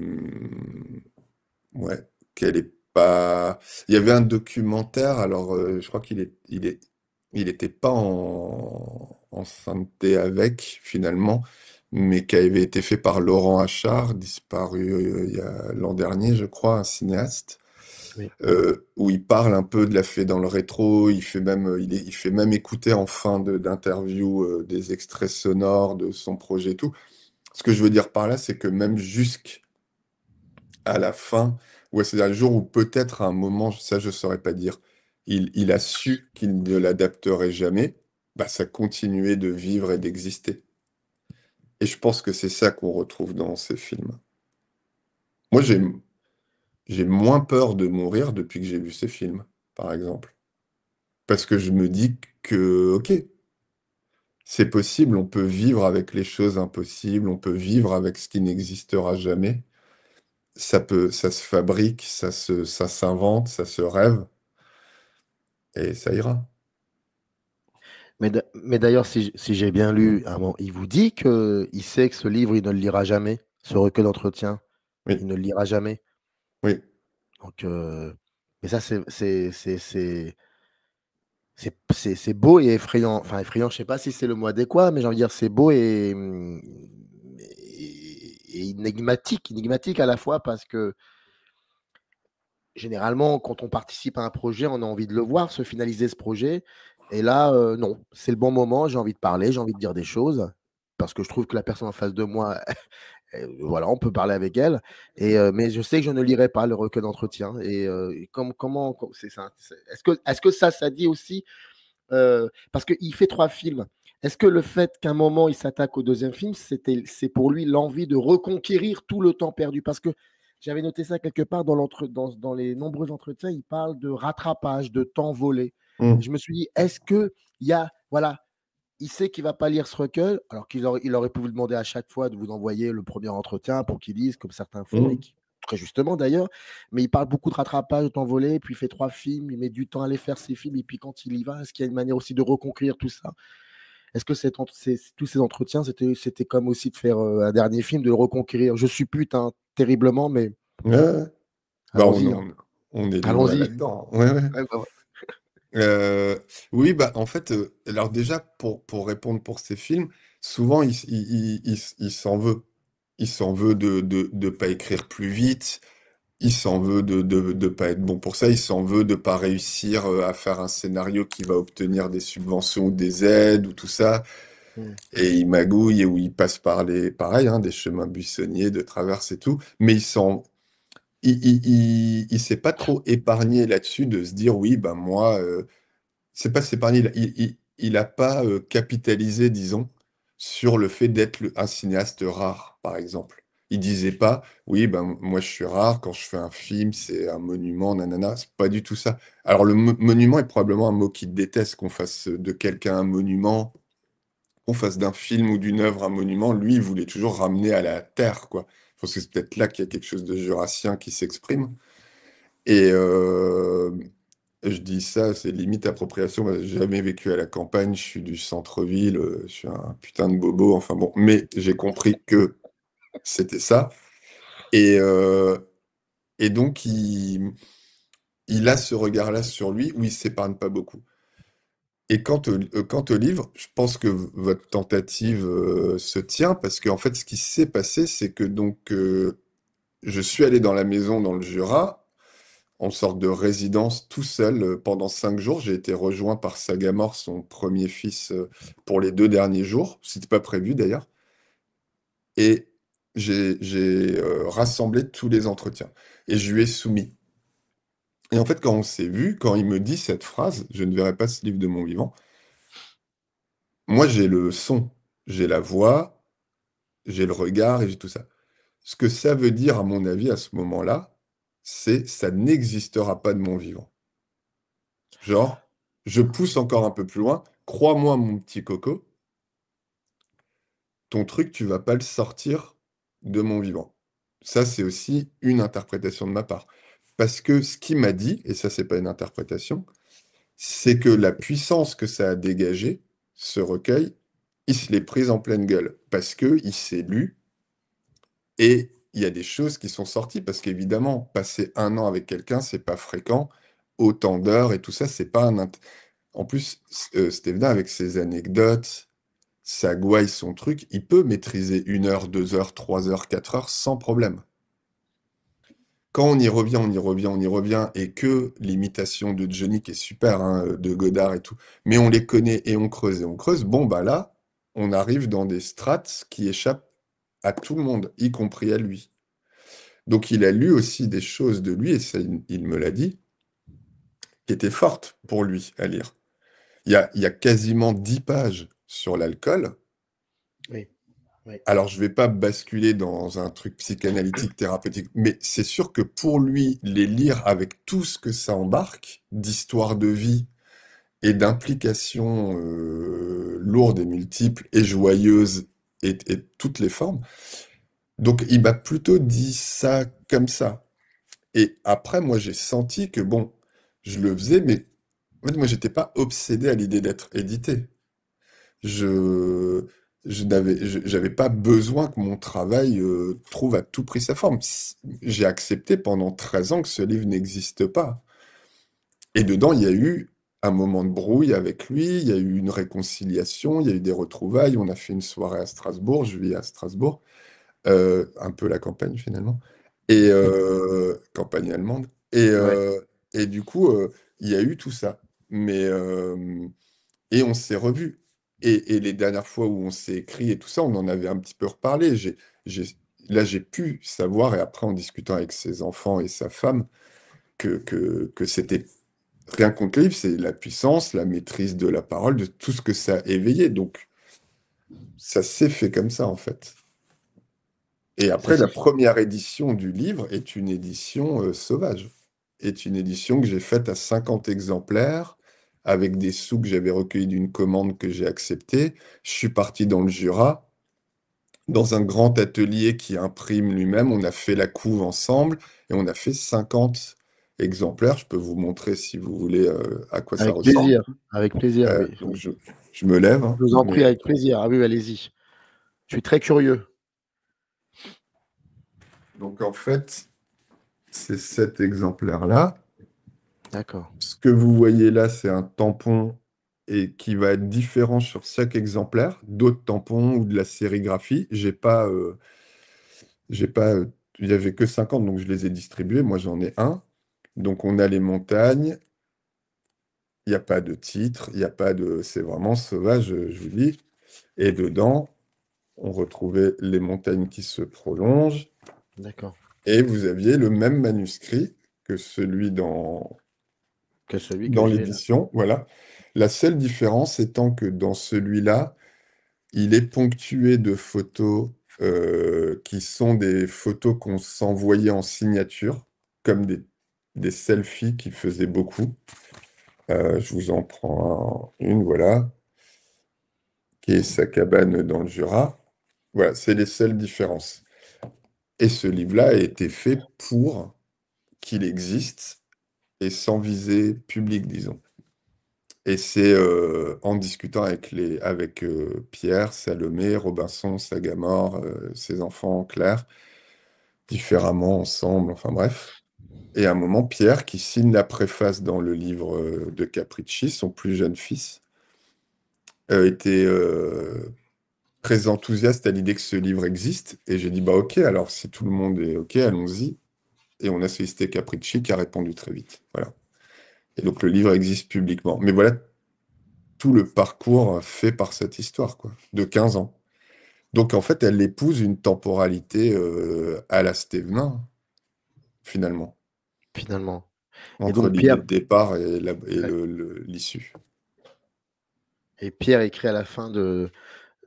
ouais, qu'elle est pas. Il y avait un documentaire, alors je crois il était pas en synthé avec finalement, mais qui avait été fait par Laurent Achard, disparu il y a l'an dernier, je crois, un cinéaste,
Oui.
où il parle un peu de la fée dans le rétro. Il fait même, il fait même écouter en fin d'interview des extraits sonores de son projet et tout. Ce que je veux dire par là, c'est que même jusqu'à la fin, ouais, c'est-à-dire le jour où peut-être à un moment, ça je saurais pas dire, il a su qu'il ne l'adapterait jamais, bah ça continuait de vivre et d'exister. Et je pense que c'est ça qu'on retrouve dans ces films. Moi, j'ai moins peur de mourir depuis que j'ai vu ces films, par exemple. Parce que je me dis que, ok, c'est possible, on peut vivre avec les choses impossibles, on peut vivre avec ce qui n'existera jamais. Ça se fabrique, ça s'invente, ça se rêve, et ça ira.
Mais d'ailleurs, si j'ai bien lu, à un moment, il vous dit qu'il sait que ce livre, il ne le lira jamais, ce recueil d'entretien,
Oui,
il ne le lira jamais.
oui,
Donc, mais ça, c'est beau et effrayant. Enfin, effrayant, je sais pas si c'est le mot adéquat, mais j'ai envie de dire, c'est beau et énigmatique à la fois parce que généralement, quand on participe à un projet, on a envie de le voir se finaliser ce projet. Et là, non, c'est le bon moment, j'ai envie de parler, j'ai envie de dire des choses parce que je trouve que la personne en face de moi, voilà, on peut parler avec elle. Mais je sais que je ne lirai pas le recueil d'entretien. Et c'est ça. Est-ce que ça dit aussi parce qu'il fait 3 films. Est-ce que le fait qu'à un moment il s'attaque au deuxième film, c'est pour lui l'envie de reconquérir tout le temps perdu? Parce que j'avais noté ça quelque part dans les nombreux entretiens, il parle de rattrapage, de temps volé. Et
mm,
je me suis dit, est-ce que il y a, voilà, il sait qu'il va pas lire ce recueil, alors il aurait pu vous demander à chaque fois de vous envoyer le premier entretien pour qu'il lise, comme certains font, et
mm.
qui, très justement d'ailleurs, mais il parle beaucoup de rattrapage, de temps volé, puis il fait 3 films, il met du temps à aller faire ses films, et puis quand il y va, est-ce qu'il y a une manière aussi de reconquérir tout ça? Est-ce que tous ces entretiens, c'était comme aussi de faire un dernier film, de le reconquérir? Je suppute terriblement, mais
Ouais, ouais. Bah,
allons-y, hein.
on est les doigts
Allons-y.
là-dedans. Ouais, ouais.
Ouais, bah, ouais.
Oui, bah, en fait, alors déjà, pour répondre pour ces films, souvent, il s'en veut. Il s'en veut de pas écrire plus vite. Il s'en veut de pas être bon pour ça. Il s'en veut de pas réussir à faire un scénario qui va obtenir des subventions ou des aides ou tout ça.
Mm.
Et il magouille ou il passe par pareil, hein, des chemins buissonniers de traverse et tout. Mais il s'est pas trop épargné là-dessus de se dire, oui, ben moi, c'est pas s'épargner, il a pas capitalisé, disons, sur le fait d'être un cinéaste rare, par exemple. Il disait pas, oui, ben moi je suis rare, quand je fais un film, c'est un monument, nanana, c'est pas du tout ça. Alors le monument est probablement un mot qu'il déteste, qu'on fasse de quelqu'un un monument, qu'on fasse d'un film ou d'une œuvre un monument. Lui, il voulait toujours ramener à la terre, quoi. Je pense que c'est peut-être là qu'il y a quelque chose de jurassien qui s'exprime. Et je dis ça, c'est limite appropriation. Moi, j'ai jamais vécu à la campagne, je suis du centre-ville, je suis un putain de bobo, enfin bon. Mais j'ai compris que c'était ça. Et, euh, et donc, il a ce regard-là sur lui où il s'épargne pas beaucoup. Et quant au livre, je pense que votre tentative se tient parce qu'en fait, ce qui s'est passé, c'est que donc je suis allé dans la maison dans le Jura en sorte de résidence tout seul pendant 5 jours. J'ai été rejoint par Sagamore, son premier fils, pour les 2 derniers jours. C'était pas prévu d'ailleurs. Et j'ai rassemblé tous les entretiens et je lui ai soumis. Et en fait, quand on s'est vu, quand il me dit cette phrase, je ne verrai pas ce livre de mon vivant, moi j'ai le son, j'ai la voix, j'ai le regard et j'ai tout ça. Ce que ça veut dire, à mon avis, à ce moment-là, c'est ça n'existera pas de mon vivant. Genre, je pousse encore un peu plus loin. Crois-moi, mon petit coco, ton truc, tu vas pas le sortir de mon vivant. Ça, c'est aussi une interprétation de ma part. Parce que ce qu'il m'a dit, et ça, c'est pas une interprétation, c'est que la puissance que ça a dégagé, ce recueil, il se l'est prise en pleine gueule. Parce que il s'est lu et il y a des choses qui sont sorties. Parce qu'évidemment, passer 1 an avec quelqu'un, c'est pas fréquent. Autant d'heures et tout ça, c'est pas un. En plus, Steven, avec ses anecdotes, sa gouaille, son truc, il peut maîtriser 1 heure, 2 heures, 3 heures, 4 heures sans problème. Quand on y revient, on y revient, on y revient, et que l'imitation de Johnny, qui est super, hein, de Godard et tout, mais on les connaît et on creuse, bon, bah là, on arrive dans des strates qui échappent à tout le monde, y compris à lui. Donc il a lu aussi des choses de lui, et ça, il me l'a dit, qui étaient fortes pour lui à lire. Il y a quasiment 10 pages sur l'alcool.
Oui, oui.
Alors, je vais pas basculer dans un truc psychanalytique, thérapeutique, mais c'est sûr que pour lui, les lire avec tout ce que ça embarque, d'histoire de vie et d'implications lourdes et multiples et joyeuses et toutes les formes. Donc, il m'a plutôt dit ça comme ça. Et après, moi, j'ai senti que, bon, je le faisais, mais en fait, moi, j'étais pas obsédé à l'idée d'être édité. Je, j'avais pas besoin que mon travail trouve à tout prix sa forme. J'ai accepté pendant 13 ans que ce livre n'existe pas. Et dedans, il y a eu un moment de brouille avec lui, il y a eu une réconciliation, il y a eu des retrouvailles. On a fait une soirée à Strasbourg, je vis à Strasbourg, un peu la campagne finalement, et campagne allemande. Et,
Ouais.
et du coup, il y a eu tout ça. Mais et on s'est revus. Et les dernières fois où on s'est écrit et tout ça, on en avait un petit peu reparlé. Là, j'ai pu savoir, et après en discutant avec ses enfants et sa femme, que c'était rien contre le livre, c'est la puissance, la maîtrise de la parole, de tout ce que ça a éveillé. Donc, ça s'est fait comme ça, en fait. Et
Ça
après, la
s'est fait.
première édition du livre est une édition sauvage. Est une édition que j'ai faite à 50 exemplaires, avec des sous que j'avais recueillis d'une commande que j'ai acceptée. Je suis parti dans le Jura, dans un grand atelier qui imprime lui-même. On a fait la couve ensemble et on a fait 50 exemplaires. Je peux vous montrer si vous voulez à quoi ça
Avec
ressemble.
plaisir. Avec plaisir, oui.
Donc Je me lève, hein,
Je vous en prie,
mais
avec plaisir. Ah oui, allez-y. Je suis très curieux.
donc en fait, c'est cet exemplaire-là.
D'accord.
Ce que vous voyez là, c'est un tampon et qui va être différent sur chaque exemplaire d'autres tampons ou de la sérigraphie. J'ai pas, il n'y avait que 50, donc je les ai distribués. Moi, j'en ai un. Donc, on a les montagnes. Il n'y a pas de titre, il n'y a pas de. C'est vraiment sauvage, je vous dis. Et dedans, on retrouvait les montagnes qui se prolongent.
D'accord.
Et vous aviez le même manuscrit que celui
Que celui que
dans
j'ai là.
l'édition. Voilà. La seule différence étant que dans celui-là, il est ponctué de photos qui sont des photos qu'on s'envoyait en signature, comme des selfies qui faisaient beaucoup. Je vous en prends une, voilà, qui est sa cabane dans le Jura. Voilà, c'est les seules différences. Et ce livre-là a été fait pour qu'il existe et sans visée publique, disons. Et c'est en discutant avec Pierre, Salomé, Robinson, Sagamore, ses enfants, Claire, différemment, ensemble, enfin bref. Et à un moment, Pierre, qui signe la préface dans le livre de Capricci, son plus jeune fils, était très enthousiaste à l'idée que ce livre existe. Et j'ai dit, bah ok, alors si tout le monde est ok, allons-y. Et on a sollicité Capricci qui a répondu très vite. Voilà. Et donc le livre existe publiquement. Mais voilà tout le parcours fait par cette histoire, quoi, de 15 ans. Donc en fait, elle épouse une temporalité à la Stévenin, finalement,
Finalement. Et
entre
donc
l'idée
Pierre,
de départ et l'issue.
et Pierre écrit à la fin de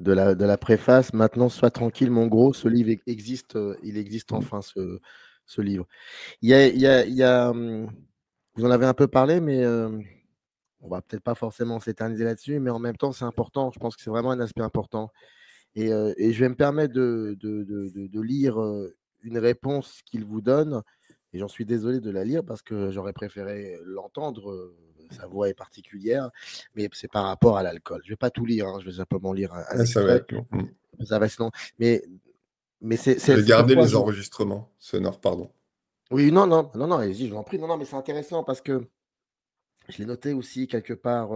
la préface, maintenant sois tranquille, mon gros, ce livre existe, il existe
Mm.
enfin, ce livre. Vous en avez un peu parlé, mais on va peut-être pas forcément s'éterniser là-dessus, mais en même temps, c'est important. Je pense que c'est vraiment un aspect important. Et je vais me permettre de lire une réponse qu'il vous donne. Et j'en suis désolé de la lire parce que j'aurais préféré l'entendre. Sa voix est particulière, mais c'est par rapport à l'alcool. Je ne vais pas tout lire, hein, je vais simplement lire un
Ah, ça va
extrait.
être long. Mm.
Ça va être long. Mais
J'ai
c'est
gardé
pourquoi
les
je.
enregistrements sonores, pardon.
Oui, non, non, non, non, allez-y, je vous en prie. Non, non, mais c'est intéressant parce que je l'ai noté aussi quelque part.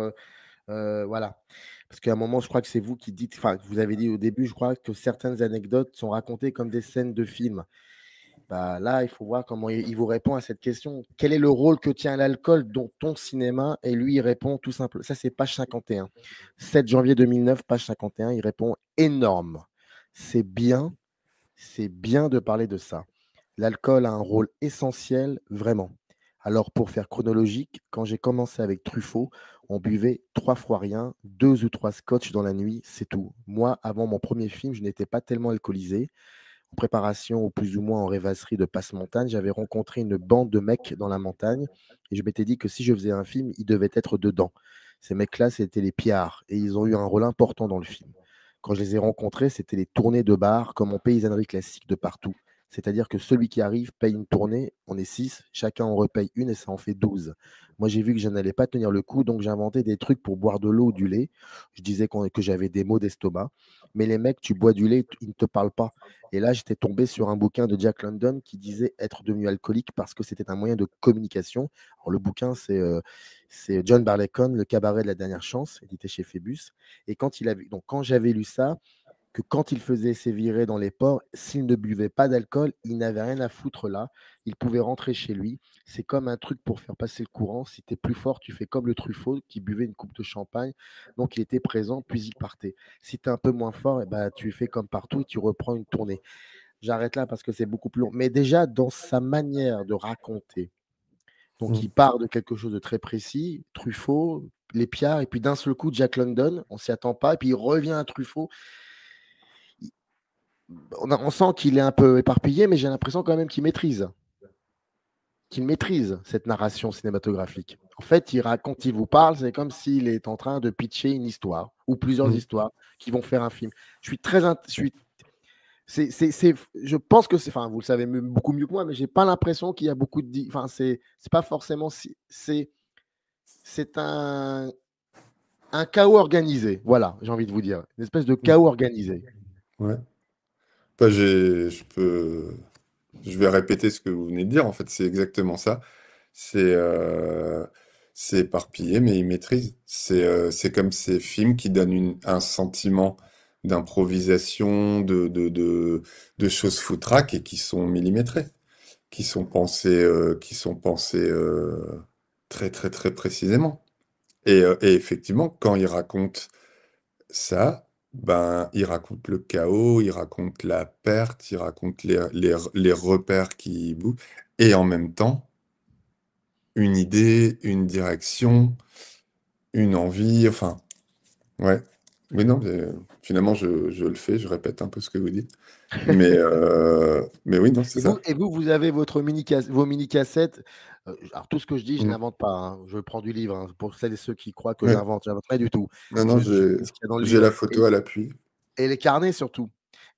Voilà. Parce qu'à un moment, je crois que c'est vous qui dites, enfin, vous avez dit au début, je crois que certaines anecdotes sont racontées comme des scènes de film. Bah, là, il faut voir comment il vous répond à cette question. Quel est le rôle que tient l'alcool dans ton cinéma? Et lui, il répond tout simple. Ça, c'est page 51. 7 janvier 2009, page 51. Il répond énorme. C'est bien de parler de ça. L'alcool a un rôle essentiel, vraiment. Alors, pour faire chronologique, quand j'ai commencé avec Truffaut, on buvait 3 fois rien, 2 ou 3 scotch dans la nuit, c'est tout. Moi, avant mon premier film, je n'étais pas tellement alcoolisé. En préparation ou plus ou moins en rêvasserie de passe-montagne, j'avais rencontré une bande de mecs dans la montagne et je m'étais dit que si je faisais un film, ils devaient être dedans. Ces mecs-là, c'était les pillards et ils ont eu un rôle important dans le film. Quand je les ai rencontrés, c'était les tournées de bar comme en paysannerie classique de partout. C'est-à-dire que celui qui arrive paye une tournée, on est 6, chacun en repaye une et ça en fait 12. Moi, j'ai vu que je n'allais pas tenir le coup, donc j'ai inventé des trucs pour boire de l'eau ou du lait. Je disais que j'avais des maux d'estomac. Mais les mecs, tu bois du lait, ils ne te parlent pas. Et là, j'étais tombé sur un bouquin de Jack London qui disait être devenu alcoolique parce que c'était un moyen de communication. Alors, le bouquin, c'est John Barleycorn, Le cabaret de la dernière chance, édité chez Phébus. Et quand j'avais lu ça, que quand il faisait ses virées dans les ports, s'il ne buvait pas d'alcool, il n'avait rien à foutre là. Il pouvait rentrer chez lui. C'est comme un truc pour faire passer le courant. Si tu es plus fort, tu fais comme le Truffaut qui buvait une coupe de champagne. Donc il était présent, puis il partait. Si tu es un peu moins fort, eh ben, tu fais comme partout et tu reprends une tournée. J'arrête là parce que c'est beaucoup plus long. Mais déjà, dans sa manière de raconter, donc
Mm.
il part de quelque chose de très précis, Truffaut, les Piards, et puis d'un seul coup, Jack London, on s'y attend pas, et puis il revient à Truffaut. On sent qu'il est un peu éparpillé, mais j'ai l'impression quand même qu'il maîtrise cette narration cinématographique. En fait, quand il vous parle, c'est comme s'il est en train de pitcher une histoire ou plusieurs
Mm.
histoires qui vont faire un film. Je suis très, je pense que c'est, enfin, vous le savez beaucoup mieux que moi, mais j'ai pas l'impression qu'il y a beaucoup de, enfin, c'est pas forcément, c'est un un chaos organisé. Voilà, j'ai envie de vous dire. Une espèce de chaos organisé.
Ouais. Bah, je vais répéter ce que vous venez de dire. En fait, c'est exactement ça. C'est c'est éparpillé, mais il maîtrise. C'est comme ces films qui donnent un sentiment d'improvisation, de choses foutraques et qui sont millimétrés, qui sont pensés très, très, très précisément. Et effectivement, quand il raconte ça, ben, il raconte le chaos, il raconte la perte, il raconte les repères qui bougent, et en même temps, une idée, une direction, une envie, enfin, ouais. Mais non, finalement, je le fais, je répète un peu ce que vous dites. Mais oui, non, c'est ça.
Et vous, vous avez vos mini-cassettes. Alors, tout ce que je dis, je
Mm.
n'invente pas, hein. Je prends du livre, hein. Pour celles et ceux qui croient que
Ouais.
j'invente pas du tout.
Non, non,
Je dis ce qu'il y a dans le
j'ai
livre.
la photo à l'appui.
Et les carnets surtout.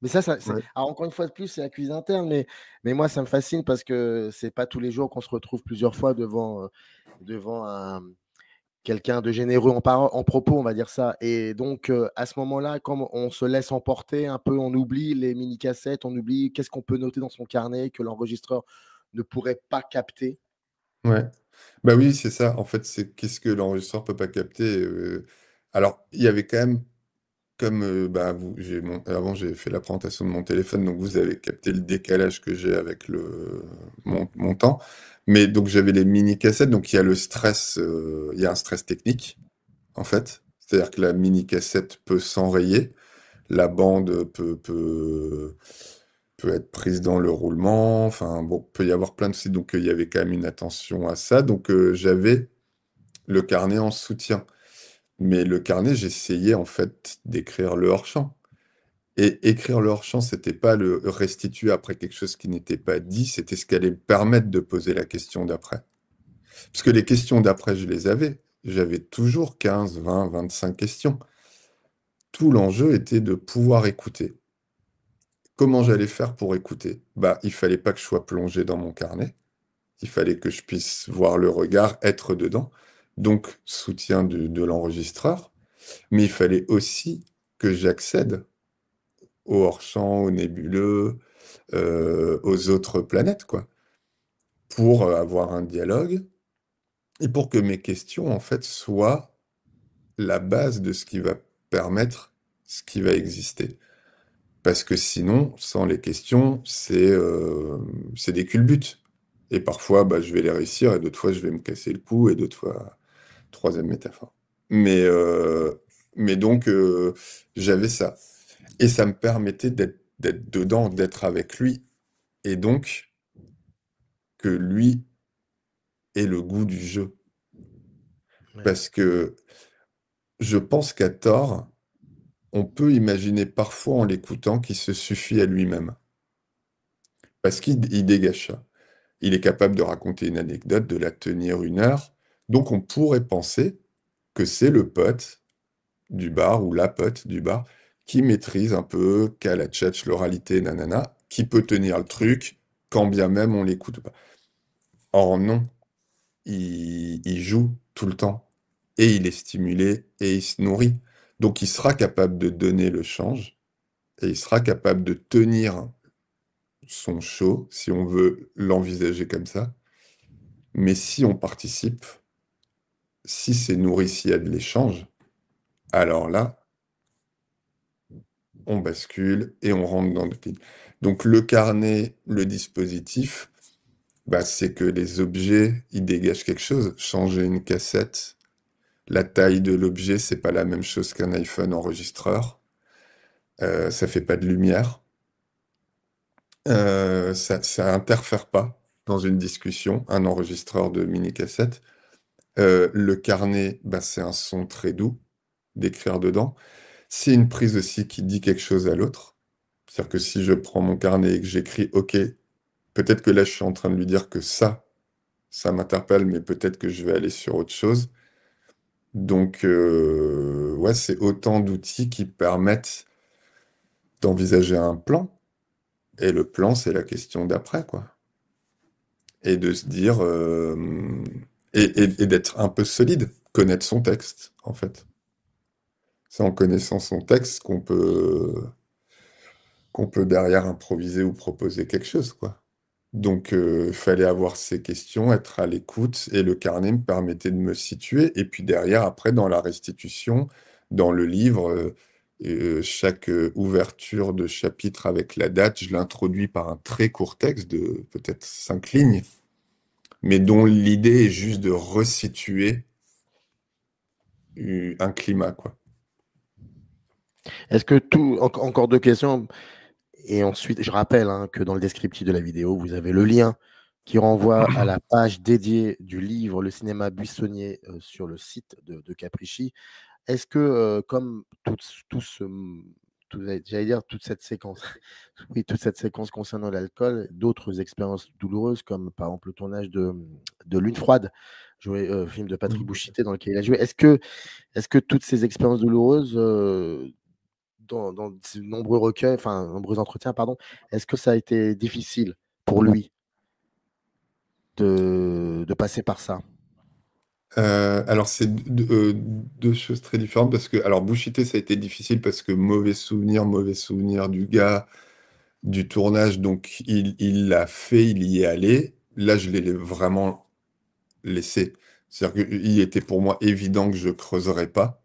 Mais ça c'est
Ouais.
alors encore une fois de plus, c'est la cuisine interne, mais moi, ça me fascine parce que c'est pas tous les jours qu'on se retrouve plusieurs fois devant un quelqu'un de généreux en propos, on va dire ça. Et donc, à ce moment-là, comme on se laisse emporter un peu, on oublie les mini cassettes, on oublie qu'est-ce qu'on peut noter dans son carnet que l'enregistreur ne pourrait pas capter.
Ouais. Bah oui, c'est ça. En fait, c'est qu'est-ce que l'enregistreur peut pas capter. Alors, il y avait quand même, comme bah, avant j'ai fait la présentation de mon téléphone, donc vous avez capté le décalage que j'ai avec mon temps. Mais donc j'avais les mini cassettes, donc il y a le stress, il y a un stress technique en fait. C'est-à-dire que la mini cassette peut s'enrayer, la bande peut être prise dans le roulement. Enfin bon, peut y avoir plein de sites, donc il y avait quand même une attention à ça. Donc j'avais le carnet en soutien. Mais le carnet, j'essayais en fait d'écrire le hors-champ. Et écrire le hors-champ, c'était pas le restituer après quelque chose qui n'était pas dit, c'était ce qui allait me permettre de poser la question d'après. Parce que les questions d'après, je les avais. J'avais toujours 15, 20, 25 questions. Tout l'enjeu était de pouvoir écouter. Comment j'allais faire pour écouter? Bah, il fallait pas que je sois plongé dans mon carnet. Il fallait que je puisse voir le regard, être dedans. Donc, soutien de l'enregistreur. Mais il fallait aussi que j'accède au hors-champ, aux nébuleux, aux autres planètes, quoi, pour avoir un dialogue et pour que mes questions, en fait, soient la base de ce qui va permettre ce qui va exister. Parce que sinon, sans les questions, c'est des culbutes. Et parfois, bah, je vais les réussir, et d'autres fois, je vais me casser le cou, et d'autres fois, troisième métaphore. Mais, euh, mais donc, j'avais ça. Et ça me permettait d'être dedans, d'être avec lui, et donc que lui ait le goût du jeu.
Ouais.
Parce que je pense qu'à tort, on peut imaginer parfois en l'écoutant qu'il se suffit à lui-même. Parce qu'il dégage ça. Il est capable de raconter une anecdote, de la tenir 1 heure. Donc on pourrait penser que c'est le pote du bar ou la pote du bar qui maîtrise un peu, qui a la tchatch, l'oralité, nanana, qui peut tenir le truc, quand bien même on l'écoute pas. Or non, il joue tout le temps. Et il est stimulé et il se nourrit. Donc il sera capable de donner le change et il sera capable de tenir son show, si on veut l'envisager comme ça. Mais si on participe, si c'est nourri, s'il y a de l'échange, alors là, on bascule et on rentre dans le film. Donc le carnet, le dispositif, bah, c'est que les objets, ils dégagent quelque chose. Changer une cassette, la taille de l'objet, c'est pas la même chose qu'un iPhone enregistreur. Ça fait pas de lumière. Ça interfère pas dans une discussion, un enregistreur de mini-cassette. Le carnet, bah, c'est un son très doux d'écrire dedans. C'est une prise aussi qui dit quelque chose à l'autre. C'est-à-dire que si je prends mon carnet et que j'écris, OK, peut-être que là, je suis en train de lui dire que ça m'interpelle, mais peut-être que je vais aller sur autre chose. Donc, ouais, c'est autant d'outils qui permettent d'envisager un plan. Et le plan, c'est la question d'après, quoi. Et de se dire, et d'être un peu solide, connaître son texte, en fait. C'est en connaissant son texte qu'on peut derrière improviser ou proposer quelque chose, quoi. Donc, il fallait avoir ces questions, être à l'écoute, et le carnet me permettait de me situer. Et puis derrière, après, dans la restitution, dans le livre, chaque ouverture de chapitre avec la date, je l'introduis par un très court texte de peut-être 5 lignes, mais dont l'idée est juste de resituer un climat, quoi.
Est-ce que encore deux questions, et ensuite, je rappelle que dans le descriptif de la vidéo, vous avez le lien qui renvoie à la page dédiée du livre Le cinéma buissonnier sur le site de Capricci. Est-ce que, comme j'allais dire toute cette séquence, oui, toute cette séquence concernant l'alcool, d'autres expériences douloureuses, comme par exemple le tournage de Lune froide, film de Patrick Bouchité dans lequel il a joué, est-ce que toutes ces expériences douloureuses, dans de nombreux recueils, enfin nombreux entretiens, pardon, est-ce que ça a été difficile pour lui de passer par ça?
Alors, c'est deux choses très différentes parce que, alors, Bouchité, ça a été difficile parce que mauvais souvenir du gars, du tournage, donc il l'a fait, il y est allé. Là, je l'ai vraiment laissé. C'est-à-dire qu'il était pour moi évident que je creuserais pas.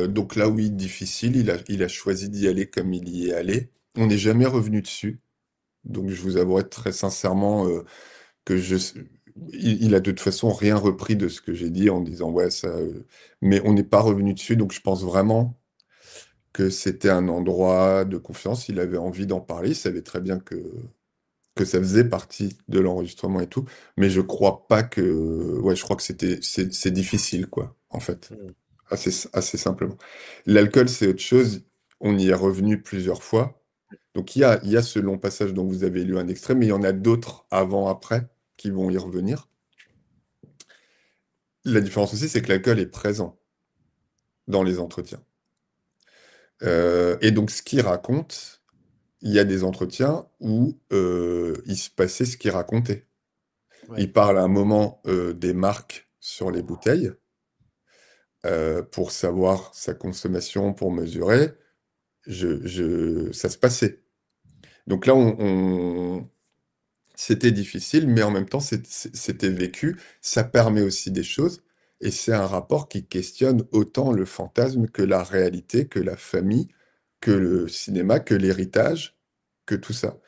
Donc là, oui, difficile, il a choisi d'y aller comme il y est allé. On n'est jamais revenu dessus. Donc, je vous avouerai très sincèrement que il a de toute façon rien repris de ce que j'ai dit en disant ouais, ça. Mais on n'est pas revenu dessus. Donc, je pense vraiment que c'était un endroit de confiance. Il avait envie d'en parler. Il savait très bien que ça faisait partie de l'enregistrement et tout. Mais je crois pas que. Ouais, je crois que c'est difficile, quoi, en fait. Assez simplement. L'alcool, c'est autre chose. On y est revenu plusieurs fois. Donc, il y a ce long passage dont vous avez lu un extrait, mais il y en a d'autres avant, après, qui vont y revenir. La différence aussi, c'est que l'alcool est présent dans les entretiens. Et donc, ce qu'il raconte, il y a des entretiens où il se passait ce qu'il racontait.
Ouais.
Il parle à un moment des marques sur les bouteilles pour savoir sa consommation, pour mesurer. Ça se passait. Donc là, c'était difficile, mais en même temps, c'était vécu. Ça permet aussi des choses. Et c'est un rapport qui questionne autant le fantasme que la réalité, que la famille, que le cinéma, que l'héritage, que tout ça.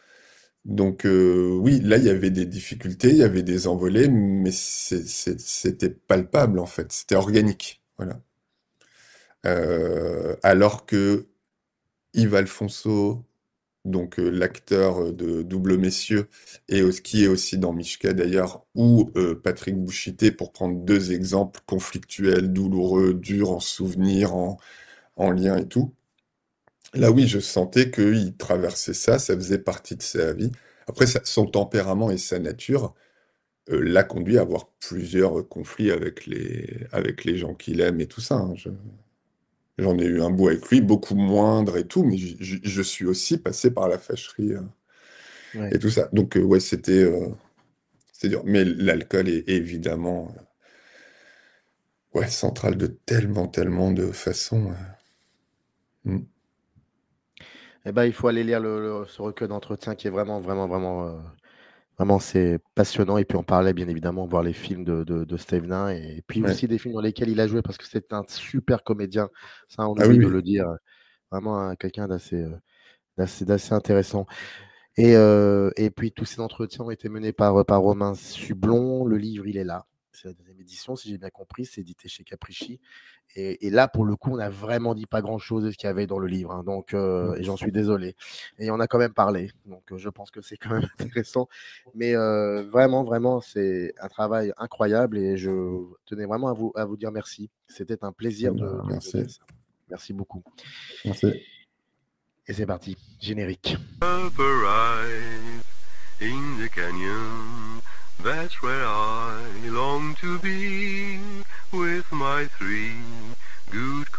Donc oui, là, il y avait des difficultés, il y avait des envolées, mais c'était palpable, en fait. C'était organique. Voilà. Alors que Yves Alfonso, donc l'acteur de Double Messieurs, et qui est aussi dans Mishka d'ailleurs, ou Patrick Bouchité, pour prendre deux exemples conflictuels, douloureux, durs en souvenir, en lien et tout. Là, oui, je sentais qu'il traversait ça faisait partie de sa vie. Après, son tempérament et sa nature l'a conduit à avoir plusieurs conflits avec les gens qu'il aime et tout ça. Hein. J'en ai eu un bout avec lui, beaucoup moindre et tout, mais je suis aussi passé par la fâcherie
Ouais.
et tout ça. Donc, ouais, c'était dur. Mais l'alcool est évidemment ouais, central de tellement de façons.
Eh ben, il faut aller lire ce recueil d'entretien qui est vraiment, vraiment, vraiment, vraiment, c'est passionnant. Et puis, on parlait bien évidemment, voir les films de Stevenin et puis
Ouais.
aussi des films dans lesquels il a joué parce que c'est un super comédien. Ça, on
Ah
oublie
oui,
de
oui.
le dire. Vraiment quelqu'un d'assez intéressant. Et puis, tous ces entretiens ont été menés par Romain Sublon. Le livre, il est là. C'est la deuxième édition, si j'ai bien compris. C'est édité chez Capricci. Et là, pour le coup, on n'a vraiment dit pas grand-chose de ce qu'il y avait dans le livre. Hein. Donc, et j'en suis désolé. Et on a quand même parlé. Donc, je pense que c'est quand même intéressant. Mais vraiment, vraiment, c'est un travail incroyable. Et je tenais vraiment à vous dire merci. C'était un plaisir de
Merci.
lire ça. Merci beaucoup.
Merci.
Et c'est parti. Générique.
Up arrive in the canyon, that's where I long to be with my three good